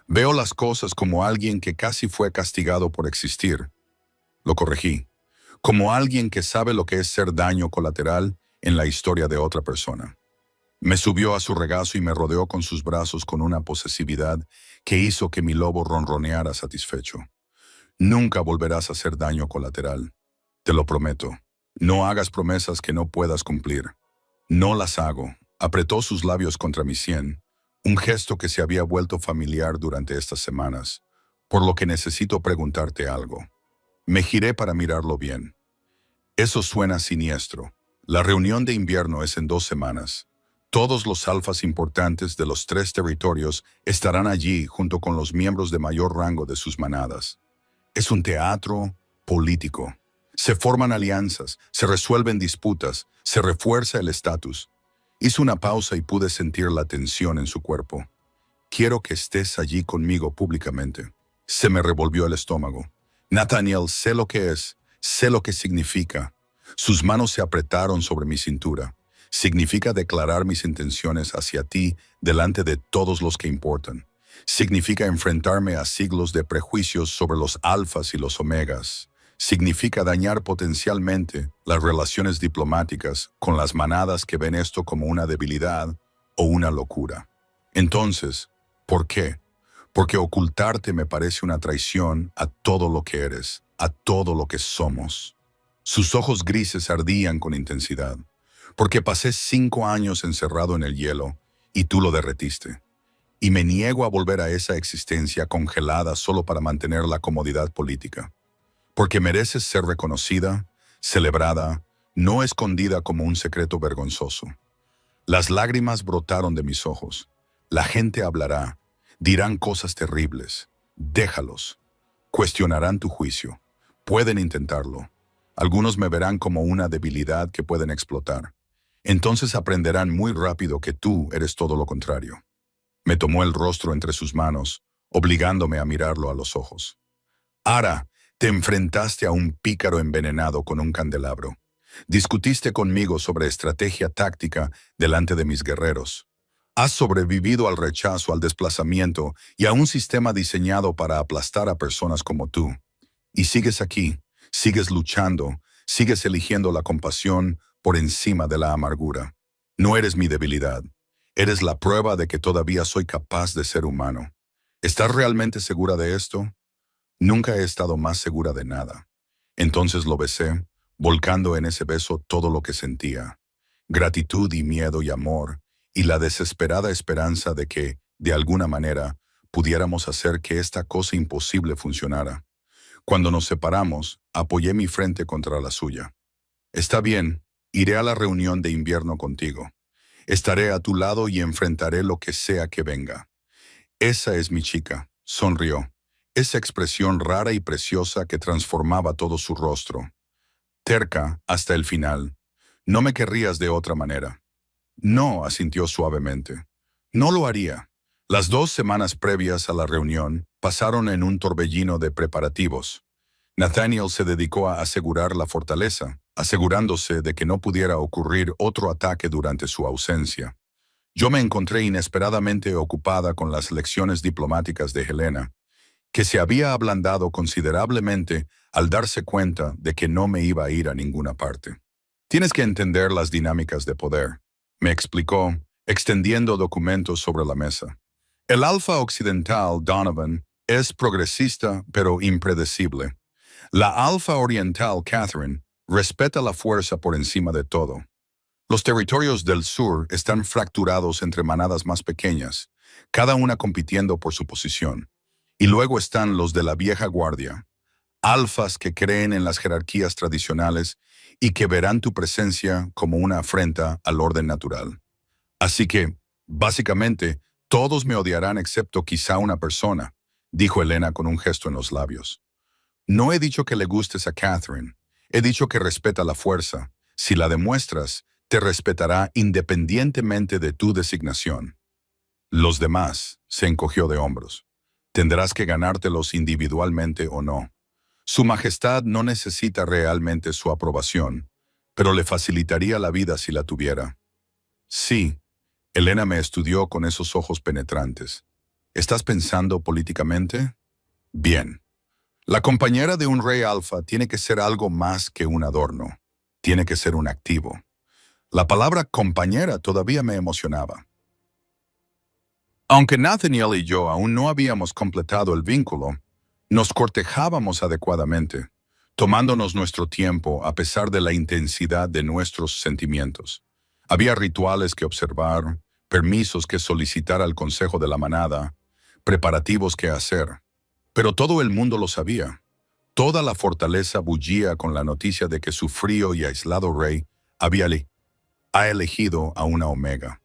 S1: Veo las cosas como alguien que casi fue castigado por existir. Lo corregí. Como alguien que sabe lo que es ser daño colateral en la historia de otra persona. Me subió a su regazo y me rodeó con sus brazos con una posesividad que hizo que mi lobo ronroneara satisfecho. Nunca volverás a hacer daño colateral. Te lo prometo. No hagas promesas que no puedas cumplir. No las hago. Apretó sus labios contra mi sien, un gesto que se había vuelto familiar durante estas semanas, por lo que necesito preguntarte algo. Me giré para mirarlo bien. Eso suena siniestro. La reunión de invierno es en 2 semanas. Todos los alfas importantes de los 3 territorios estarán allí junto con los miembros de mayor rango de sus manadas. Es un teatro político. Se forman alianzas, se resuelven disputas, se refuerza el estatus. Hice una pausa y pude sentir la tensión en su cuerpo. Quiero que estés allí conmigo públicamente. Se me revolvió el estómago. Nathaniel, sé lo que es, sé lo que significa. Sus manos se apretaron sobre mi cintura. Significa declarar mis intenciones hacia ti delante de todos los que importan. Significa enfrentarme a siglos de prejuicios sobre los alfas y los omegas. Significa dañar potencialmente las relaciones diplomáticas con las manadas que ven esto como una debilidad o una locura. Entonces, ¿por qué? Porque ocultarte me parece una traición a todo lo que eres, a todo lo que somos. Sus ojos grises ardían con intensidad, porque pasé 5 años encerrado en el hielo y tú lo derretiste. Y me niego a volver a esa existencia congelada solo para mantener la comodidad política. Porque mereces ser reconocida, celebrada, no escondida como un secreto vergonzoso. Las lágrimas brotaron de mis ojos. La gente hablará, dirán cosas terribles. Déjalos. Cuestionarán tu juicio. Pueden intentarlo. Algunos me verán como una debilidad que pueden explotar. Entonces aprenderán muy rápido que tú eres todo lo contrario. Me tomó el rostro entre sus manos, obligándome a mirarlo a los ojos. Ara, te enfrentaste a un pícaro envenenado con un candelabro. Discutiste conmigo sobre estrategia táctica delante de mis guerreros. Has sobrevivido al rechazo, al desplazamiento y a un sistema diseñado para aplastar a personas como tú. Y sigues aquí, sigues luchando, sigues eligiendo la compasión por encima de la amargura. No eres mi debilidad. Eres la prueba de que todavía soy capaz de ser humano. ¿Estás realmente segura de esto? Nunca he estado más segura de nada. Entonces lo besé, volcando en ese beso todo lo que sentía. Gratitud y miedo y amor, y la desesperada esperanza de que, de alguna manera, pudiéramos hacer que esta cosa imposible funcionara. Cuando nos separamos, apoyé mi frente contra la suya. Está bien, iré a la reunión de invierno contigo. Estaré a tu lado y enfrentaré lo que sea que venga. Esa es mi chica, sonrió. Esa expresión rara y preciosa que transformaba todo su rostro. Terca hasta el final. No me querrías de otra manera. No, asintió suavemente. No lo haría. Las 2 semanas previas a la reunión pasaron en un torbellino de preparativos. Nathaniel se dedicó a asegurar la fortaleza, asegurándose de que no pudiera ocurrir otro ataque durante su ausencia. Yo me encontré inesperadamente ocupada con las lecciones diplomáticas de Helena, que se había ablandado considerablemente al darse cuenta de que no me iba a ir a ninguna parte. Tienes que entender las dinámicas de poder, me explicó, extendiendo documentos sobre la mesa. El alfa occidental, Donovan, es progresista pero impredecible. La alfa oriental, Catherine, respeta la fuerza por encima de todo. Los territorios del sur están fracturados entre manadas más pequeñas, cada una compitiendo por su posición. Y luego están los de la vieja guardia, alfas que creen en las jerarquías tradicionales y que verán tu presencia como una afrenta al orden natural. Así que, básicamente, todos me odiarán excepto quizá una persona, dijo Elena con un gesto en los labios. No he dicho que le gustes a Catherine, he dicho que respeta la fuerza. Si la demuestras, te respetará independientemente de tu designación. Los demás, se encogió de hombros. Tendrás que ganártelos individualmente o no. Su Majestad no necesita realmente su aprobación, pero le facilitaría la vida si la tuviera. Sí, Elena me estudió con esos ojos penetrantes. ¿Estás pensando políticamente? Bien. La compañera de un rey alfa tiene que ser algo más que un adorno. Tiene que ser un activo. La palabra compañera todavía me emocionaba. Aunque Nathaniel y yo aún no habíamos completado el vínculo, nos cortejábamos adecuadamente, tomándonos nuestro tiempo a pesar de la intensidad de nuestros sentimientos. Había rituales que observar, permisos que solicitar al consejo de la manada, preparativos que hacer. Pero todo el mundo lo sabía. Toda la fortaleza bullía con la noticia de que su frío y aislado rey ha elegido a una omega.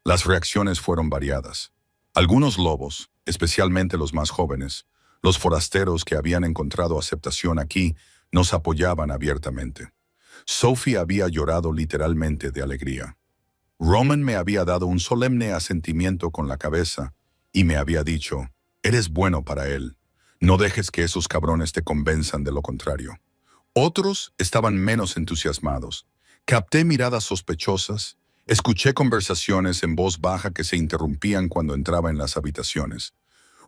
S1: Las reacciones fueron variadas. Algunos lobos, especialmente los más jóvenes, los forasteros que habían encontrado aceptación aquí, nos apoyaban abiertamente. Sophie había llorado literalmente de alegría. Roman me había dado un solemne asentimiento con la cabeza y me había dicho, «Eres bueno para él. No dejes que esos cabrones te convenzan de lo contrario». Otros estaban menos entusiasmados. Capté miradas sospechosas. Escuché conversaciones en voz baja que se interrumpían cuando entraba en las habitaciones.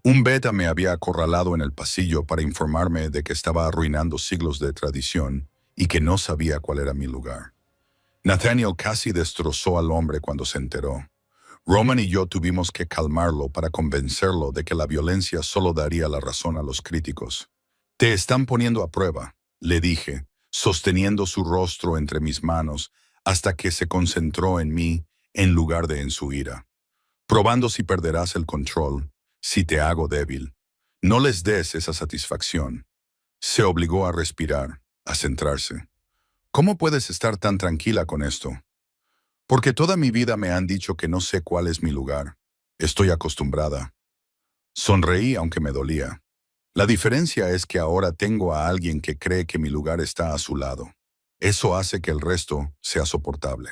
S1: Un beta me había acorralado en el pasillo para informarme de que estaba arruinando siglos de tradición y que no sabía cuál era mi lugar. Nathaniel casi destrozó al hombre cuando se enteró. Roman y yo tuvimos que calmarlo para convencerlo de que la violencia solo daría la razón a los críticos. «Te están poniendo a prueba», le dije, sosteniendo su rostro entre mis manos hasta que se concentró en mí en lugar de en su ira. «Probando si perderás el control, si te hago débil. No les des esa satisfacción». Se obligó a respirar, a centrarse. «¿Cómo puedes estar tan tranquila con esto?» «Porque toda mi vida me han dicho que no sé cuál es mi lugar. Estoy acostumbrada». Sonreí aunque me dolía. La diferencia es que ahora tengo a alguien que cree que mi lugar está a su lado. Eso hace que el resto sea soportable.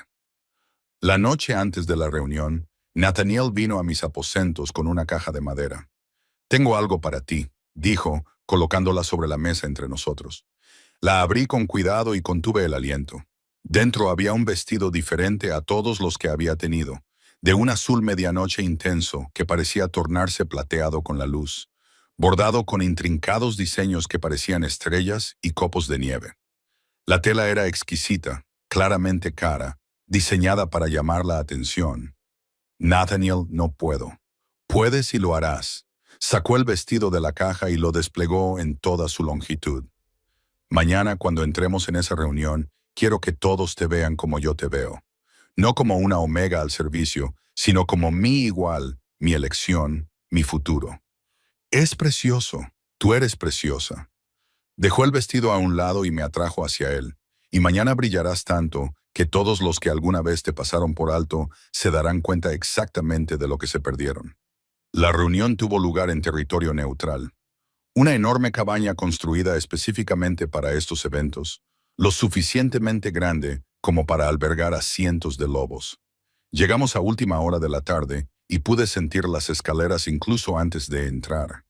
S1: La noche antes de la reunión, Nathaniel vino a mis aposentos con una caja de madera. «Tengo algo para ti», dijo, colocándola sobre la mesa entre nosotros. La abrí con cuidado y contuve el aliento. Dentro había un vestido diferente a todos los que había tenido, de un azul medianoche intenso que parecía tornarse plateado con la luz, bordado con intrincados diseños que parecían estrellas y copos de nieve. La tela era exquisita, claramente cara, diseñada para llamar la atención. «Nathaniel, no puedo». «Puedes y lo harás». Sacó el vestido de la caja y lo desplegó en toda su longitud. «Mañana, cuando entremos en esa reunión, quiero que todos te vean como yo te veo. No como una omega al servicio, sino como mi igual, mi elección, mi futuro». «Es precioso. Tú eres preciosa». Dejó el vestido a un lado y me atrajo hacia él. «Y mañana brillarás tanto que todos los que alguna vez te pasaron por alto se darán cuenta exactamente de lo que se perdieron». La reunión tuvo lugar en territorio neutral. Una enorme cabaña construida específicamente para estos eventos, lo suficientemente grande como para albergar a cientos de lobos. Llegamos a última hora de la tarde y pude sentir las escaleras incluso antes de entrar.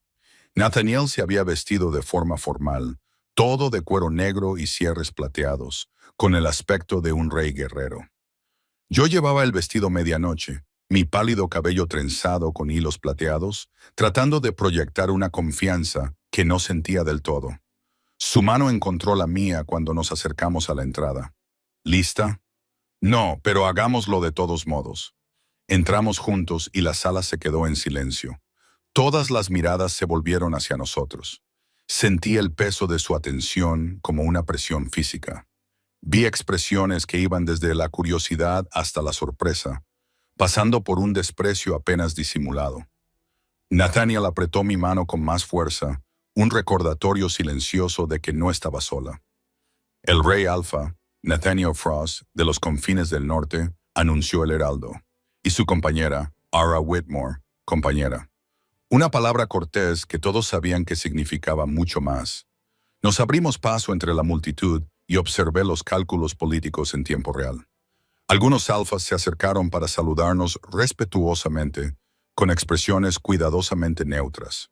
S1: Nathaniel se había vestido de forma formal, todo de cuero negro y cierres plateados, con el aspecto de un rey guerrero. Yo llevaba el vestido medianoche, mi pálido cabello trenzado con hilos plateados, tratando de proyectar una confianza que no sentía del todo. Su mano encontró la mía cuando nos acercamos a la entrada. «¿Lista?» «No, pero hagámoslo de todos modos». Entramos juntos y la sala se quedó en silencio. Todas las miradas se volvieron hacia nosotros. Sentí el peso de su atención como una presión física. Vi expresiones que iban desde la curiosidad hasta la sorpresa, pasando por un desprecio apenas disimulado. Nathaniel apretó mi mano con más fuerza, un recordatorio silencioso de que no estaba sola. El rey Alpha, Nathaniel Frost, de los confines del norte, anunció el heraldo, y su compañera, Ara Whitmore, compañera. Una palabra cortés que todos sabían que significaba mucho más. Nos abrimos paso entre la multitud y observé los cálculos políticos en tiempo real. Algunos alfas se acercaron para saludarnos respetuosamente, con expresiones cuidadosamente neutras.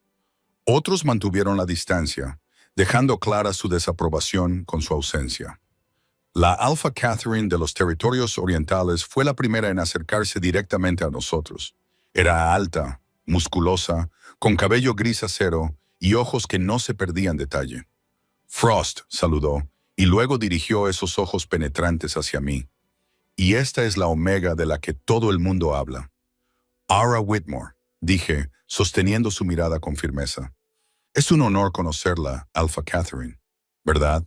S1: Otros mantuvieron la distancia, dejando clara su desaprobación con su ausencia. La Alpha Catherine de los territorios orientales fue la primera en acercarse directamente a nosotros. Era alta, musculosa, con cabello gris acero y ojos que no se perdían detalle. Frost saludó y luego dirigió esos ojos penetrantes hacia mí. Y esta es la Omega de la que todo el mundo habla. Ara Whitmore, dije, sosteniendo su mirada con firmeza. Es un honor conocerla, Alpha Catherine, ¿verdad?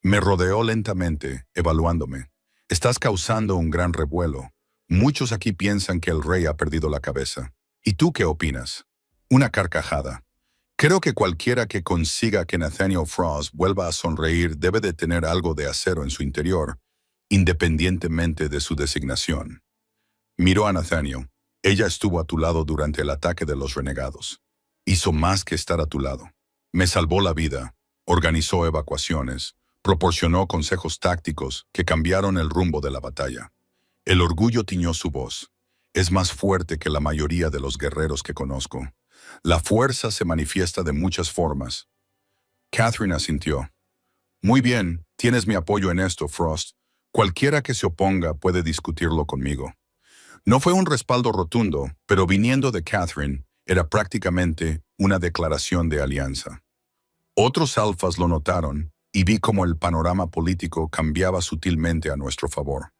S1: Me rodeó lentamente, evaluándome. Estás causando un gran revuelo. Muchos aquí piensan que el rey ha perdido la cabeza. ¿Y tú qué opinas? Una carcajada. Creo que cualquiera que consiga que Nathaniel Frost vuelva a sonreír debe de tener algo de acero en su interior, independientemente de su designación. Miró a Nathaniel. Ella estuvo a tu lado durante el ataque de los renegados. Hizo más que estar a tu lado. Me salvó la vida, organizó evacuaciones, proporcionó consejos tácticos que cambiaron el rumbo de la batalla. El orgullo tiñó su voz. Es más fuerte que la mayoría de los guerreros que conozco. La fuerza se manifiesta de muchas formas. Catherine asintió. Muy bien, tienes mi apoyo en esto, Frost. Cualquiera que se oponga puede discutirlo conmigo. No fue un respaldo rotundo, pero viniendo de Catherine, era prácticamente una declaración de alianza. Otros alfas lo notaron y vi cómo el panorama político cambiaba sutilmente a nuestro favor.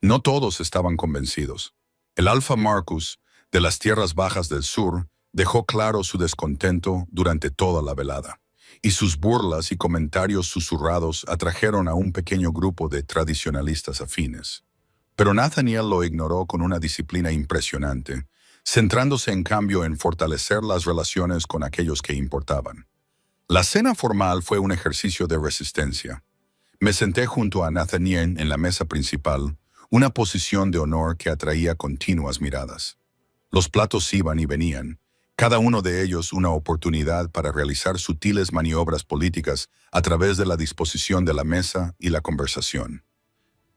S1: No todos estaban convencidos. El alfa Marcus, de las tierras bajas del sur, dejó claro su descontento durante toda la velada, y sus burlas y comentarios susurrados atrajeron a un pequeño grupo de tradicionalistas afines. Pero Nathaniel lo ignoró con una disciplina impresionante, centrándose en cambio en fortalecer las relaciones con aquellos que importaban. La cena formal fue un ejercicio de resistencia. Me senté junto a Nathaniel en la mesa principal, una posición de honor que atraía continuas miradas. Los platos iban y venían, cada uno de ellos una oportunidad para realizar sutiles maniobras políticas a través de la disposición de la mesa y la conversación.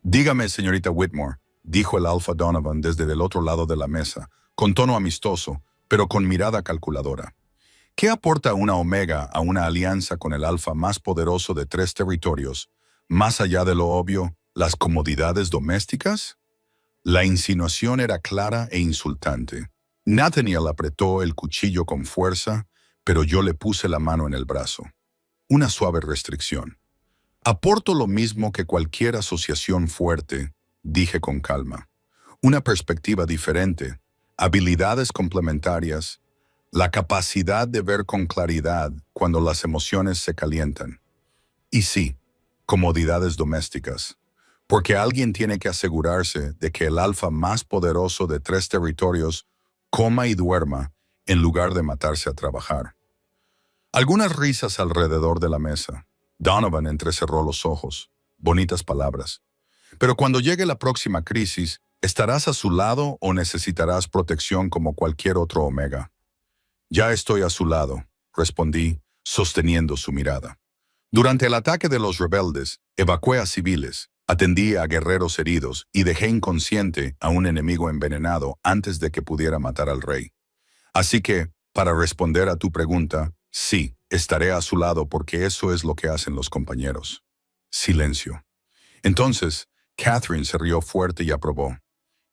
S1: Dígame, señorita Whitmore, dijo el Alpha Donovan desde el otro lado de la mesa, con tono amistoso, pero con mirada calculadora. ¿Qué aporta una Omega a una alianza con el Alfa más poderoso de 3 territorios, más allá de lo obvio, las comodidades domésticas? La insinuación era clara e insultante. Nathaniel apretó el cuchillo con fuerza, pero yo le puse la mano en el brazo. Una suave restricción. Aporto lo mismo que cualquier asociación fuerte, dije con calma. Una perspectiva diferente, habilidades complementarias, la capacidad de ver con claridad cuando las emociones se calientan. Y sí, comodidades domésticas, porque alguien tiene que asegurarse de que el alfa más poderoso de 3 territorios coma y duerma en lugar de matarse a trabajar. Algunas risas alrededor de la mesa. Donovan entrecerró los ojos. Bonitas palabras. Pero cuando llegue la próxima crisis, ¿estarás a su lado o necesitarás protección como cualquier otro Omega? Ya estoy a su lado, respondí, sosteniendo su mirada. Durante el ataque de los rebeldes, evacué a civiles, atendí a guerreros heridos y dejé inconsciente a un enemigo envenenado antes de que pudiera matar al rey. Así que, para responder a tu pregunta, sí, estaré a su lado porque eso es lo que hacen los compañeros. Silencio. Entonces, Catherine se rió fuerte y aprobó.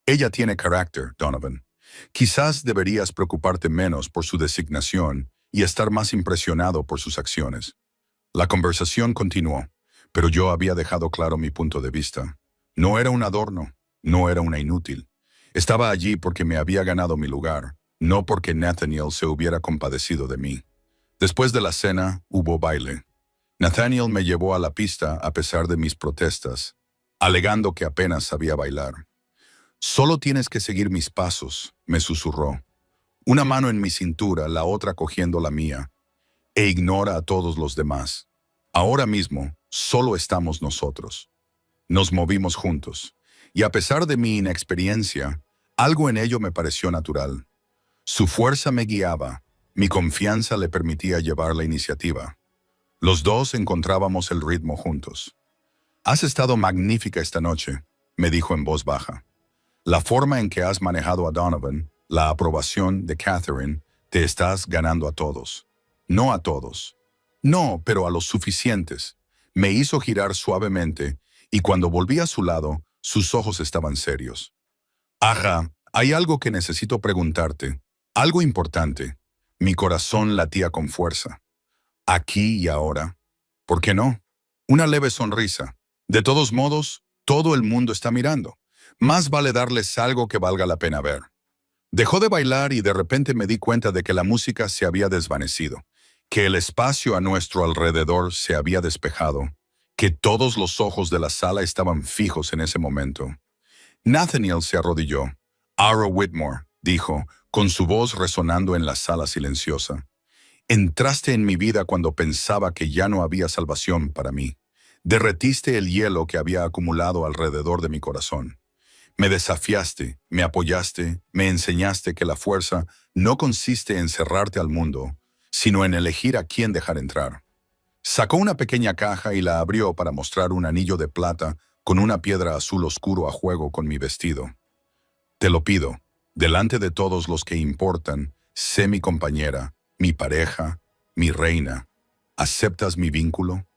S1: Ella tiene carácter, Donovan. Quizás deberías preocuparte menos por su designación y estar más impresionado por sus acciones. La conversación continuó, pero yo había dejado claro mi punto de vista. No era un adorno, no era una inútil. Estaba allí porque me había ganado mi lugar, no porque Nathaniel se hubiera compadecido de mí. Después de la cena, hubo baile. Nathaniel me llevó a la pista a pesar de mis protestas, alegando que apenas sabía bailar. «Solo tienes que seguir mis pasos», me susurró. Una mano en mi cintura, la otra cogiendo la mía. E ignora a todos los demás. Ahora mismo, solo estamos nosotros. Nos movimos juntos, y a pesar de mi inexperiencia, algo en ello me pareció natural. Su fuerza me guiaba, mi confianza le permitía llevar la iniciativa. Los dos encontrábamos el ritmo juntos. «Has estado magnífica esta noche», me dijo en voz baja. «La forma en que has manejado a Donovan, la aprobación de Catherine, te estás ganando a todos». «No a todos». «No, pero a los suficientes». Me hizo girar suavemente, y cuando volví a su lado, sus ojos estaban serios. «Ajá, hay algo que necesito preguntarte. Algo importante». Mi corazón latía con fuerza. «¿Aquí y ahora? ¿Por qué no?» Una leve sonrisa. «De todos modos, todo el mundo está mirando. Más vale darles algo que valga la pena ver». Dejó de bailar y de repente me di cuenta de que la música se había desvanecido, que el espacio a nuestro alrededor se había despejado, que todos los ojos de la sala estaban fijos en ese momento. Nathaniel se arrodilló. «Aro Whitmore», dijo, con su voz resonando en la sala silenciosa. «Entraste en mi vida cuando pensaba que ya no había salvación para mí. Derretiste el hielo que había acumulado alrededor de mi corazón. Me desafiaste, me apoyaste, me enseñaste que la fuerza no consiste en cerrarte al mundo, sino en elegir a quién dejar entrar». Sacó una pequeña caja y la abrió para mostrar un anillo de plata con una piedra azul oscuro a juego con mi vestido. «Te lo pido, delante de todos los que importan, sé mi compañera, mi pareja, mi reina. ¿Aceptas mi vínculo?»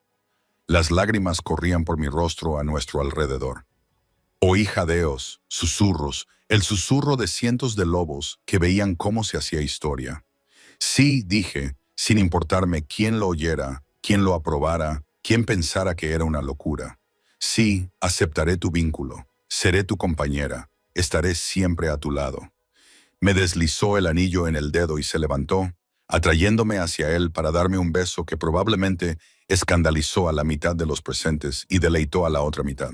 S1: Las lágrimas corrían por mi rostro a nuestro alrededor. Oí jadeos, susurros, el susurro de cientos de lobos que veían cómo se hacía historia. «Sí», dije, sin importarme quién lo oyera, quién lo aprobara, quién pensara que era una locura. «Sí, aceptaré tu vínculo, seré tu compañera, estaré siempre a tu lado». Me deslizó el anillo en el dedo y se levantó, atrayéndome hacia él para darme un beso que probablemente escandalizó a la mitad de los presentes y deleitó a la otra mitad.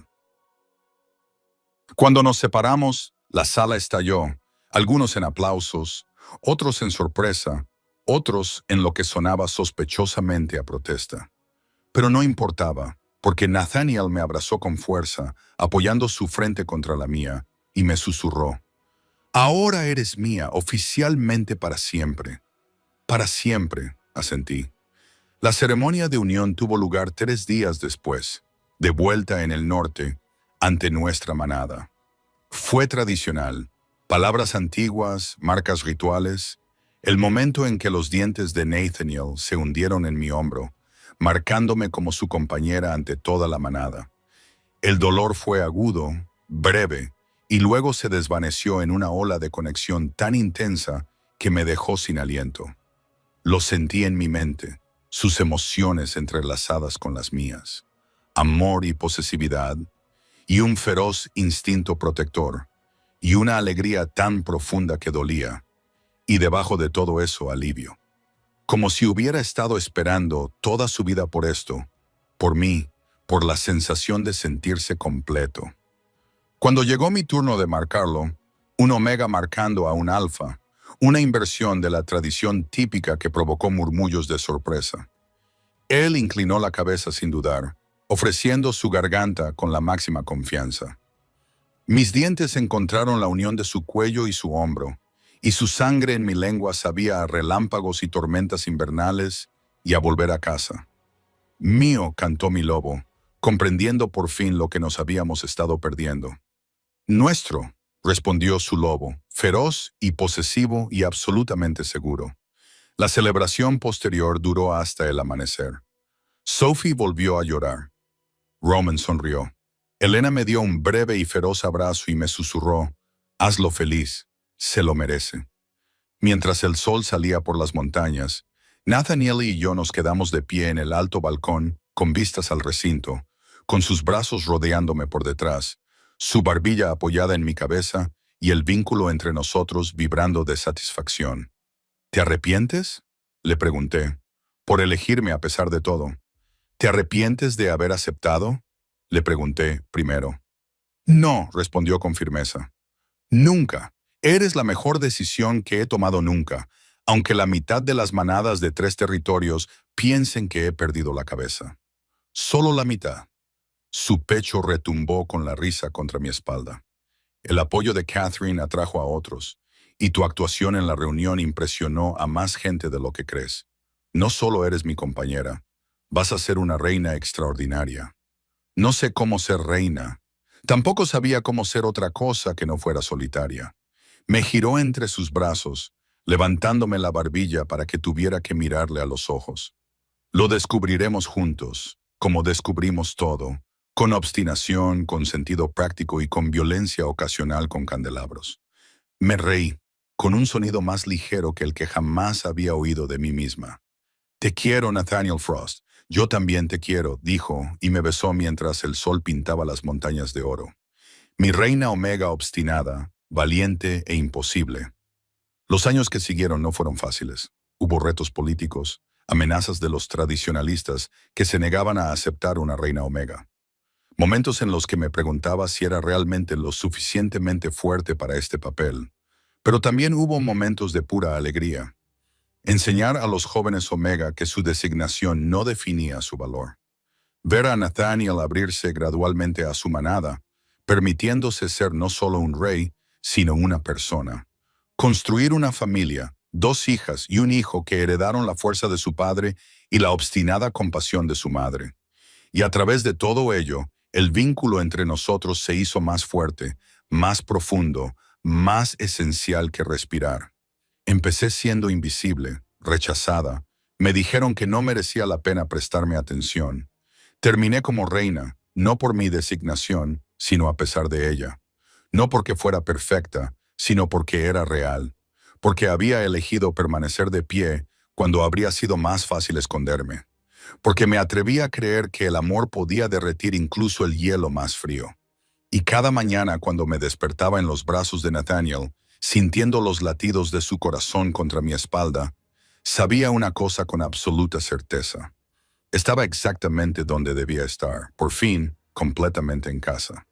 S1: Cuando nos separamos, la sala estalló, algunos en aplausos, otros en sorpresa, otros en lo que sonaba sospechosamente a protesta. Pero no importaba, porque Nathaniel me abrazó con fuerza, apoyando su frente contra la mía, y me susurró: «Ahora eres mía, oficialmente para siempre». «Para siempre», asentí. La ceremonia de unión tuvo lugar 3 días después, de vuelta en el norte, ante nuestra manada. Fue tradicional, palabras antiguas, marcas rituales, el momento en que los dientes de Nathaniel se hundieron en mi hombro, marcándome como su compañera ante toda la manada. El dolor fue agudo, breve, y luego se desvaneció en una ola de conexión tan intensa que me dejó sin aliento. Lo sentí en mi mente, sus emociones entrelazadas con las mías, amor y posesividad, y un feroz instinto protector, y una alegría tan profunda que dolía, y debajo de todo eso alivio. Como si hubiera estado esperando toda su vida por esto, por mí, por la sensación de sentirse completo. Cuando llegó mi turno de marcarlo, un omega marcando a un alfa, una inversión de la tradición típica que provocó murmullos de sorpresa. Él inclinó la cabeza sin dudar, ofreciendo su garganta con la máxima confianza. Mis dientes encontraron la unión de su cuello y su hombro, y su sangre en mi lengua sabía a relámpagos y tormentas invernales y a volver a casa. «Mío», cantó mi lobo, comprendiendo por fin lo que nos habíamos estado perdiendo. «Nuestro», respondió su lobo, feroz y posesivo y absolutamente seguro. La celebración posterior duró hasta el amanecer. Sophie volvió a llorar. Roman sonrió. Elena me dio un breve y feroz abrazo y me susurró: «Hazlo feliz, se lo merece». Mientras el sol salía por las montañas, Nathaniel y yo nos quedamos de pie en el alto balcón, con vistas al recinto, con sus brazos rodeándome por detrás, su barbilla apoyada en mi cabeza y el vínculo entre nosotros vibrando de satisfacción. ¿Te arrepientes?, le pregunté, por elegirme a pesar de todo. ¿Te arrepientes de haber aceptado?, le pregunté primero. No, respondió con firmeza. Nunca. Eres la mejor decisión que he tomado nunca, aunque la mitad de las manadas de 3 territorios piensen que he perdido la cabeza. Solo la mitad. Su pecho retumbó con la risa contra mi espalda. El apoyo de Catherine atrajo a otros, y tu actuación en la reunión impresionó a más gente de lo que crees. No solo eres mi compañera, vas a ser una reina extraordinaria. No sé cómo ser reina. Tampoco sabía cómo ser otra cosa que no fuera solitaria. Me giró entre sus brazos, levantándome la barbilla para que tuviera que mirarle a los ojos. Lo descubriremos juntos, como descubrimos todo, con obstinación, con sentido práctico y con violencia ocasional con candelabros. Me reí, con un sonido más ligero que el que jamás había oído de mí misma. Te quiero, Nathaniel Frost. Yo también te quiero, dijo, y me besó mientras el sol pintaba las montañas de oro. Mi reina Omega obstinada, valiente e imposible. Los años que siguieron no fueron fáciles. Hubo retos políticos, amenazas de los tradicionalistas que se negaban a aceptar una reina Omega. Momentos en los que me preguntaba si era realmente lo suficientemente fuerte para este papel. Pero también hubo momentos de pura alegría. Enseñar a los jóvenes Omega que su designación no definía su valor. Ver a Nathaniel abrirse gradualmente a su manada, permitiéndose ser no solo un rey, sino una persona. Construir una familia, 2 hijas y un hijo que heredaron la fuerza de su padre y la obstinada compasión de su madre. Y a través de todo ello, el vínculo entre nosotros se hizo más fuerte, más profundo, más esencial que respirar. Empecé siendo invisible, rechazada. Me dijeron que no merecía la pena prestarme atención. Terminé como reina, no por mi designación, sino a pesar de ella. No porque fuera perfecta, sino porque era real. Porque había elegido permanecer de pie cuando habría sido más fácil esconderme. Porque me atreví a creer que el amor podía derretir incluso el hielo más frío. Y cada mañana cuando me despertaba en los brazos de Nathaniel, sintiendo los latidos de su corazón contra mi espalda, sabía una cosa con absoluta certeza. Estaba exactamente donde debía estar, por fin, completamente en casa.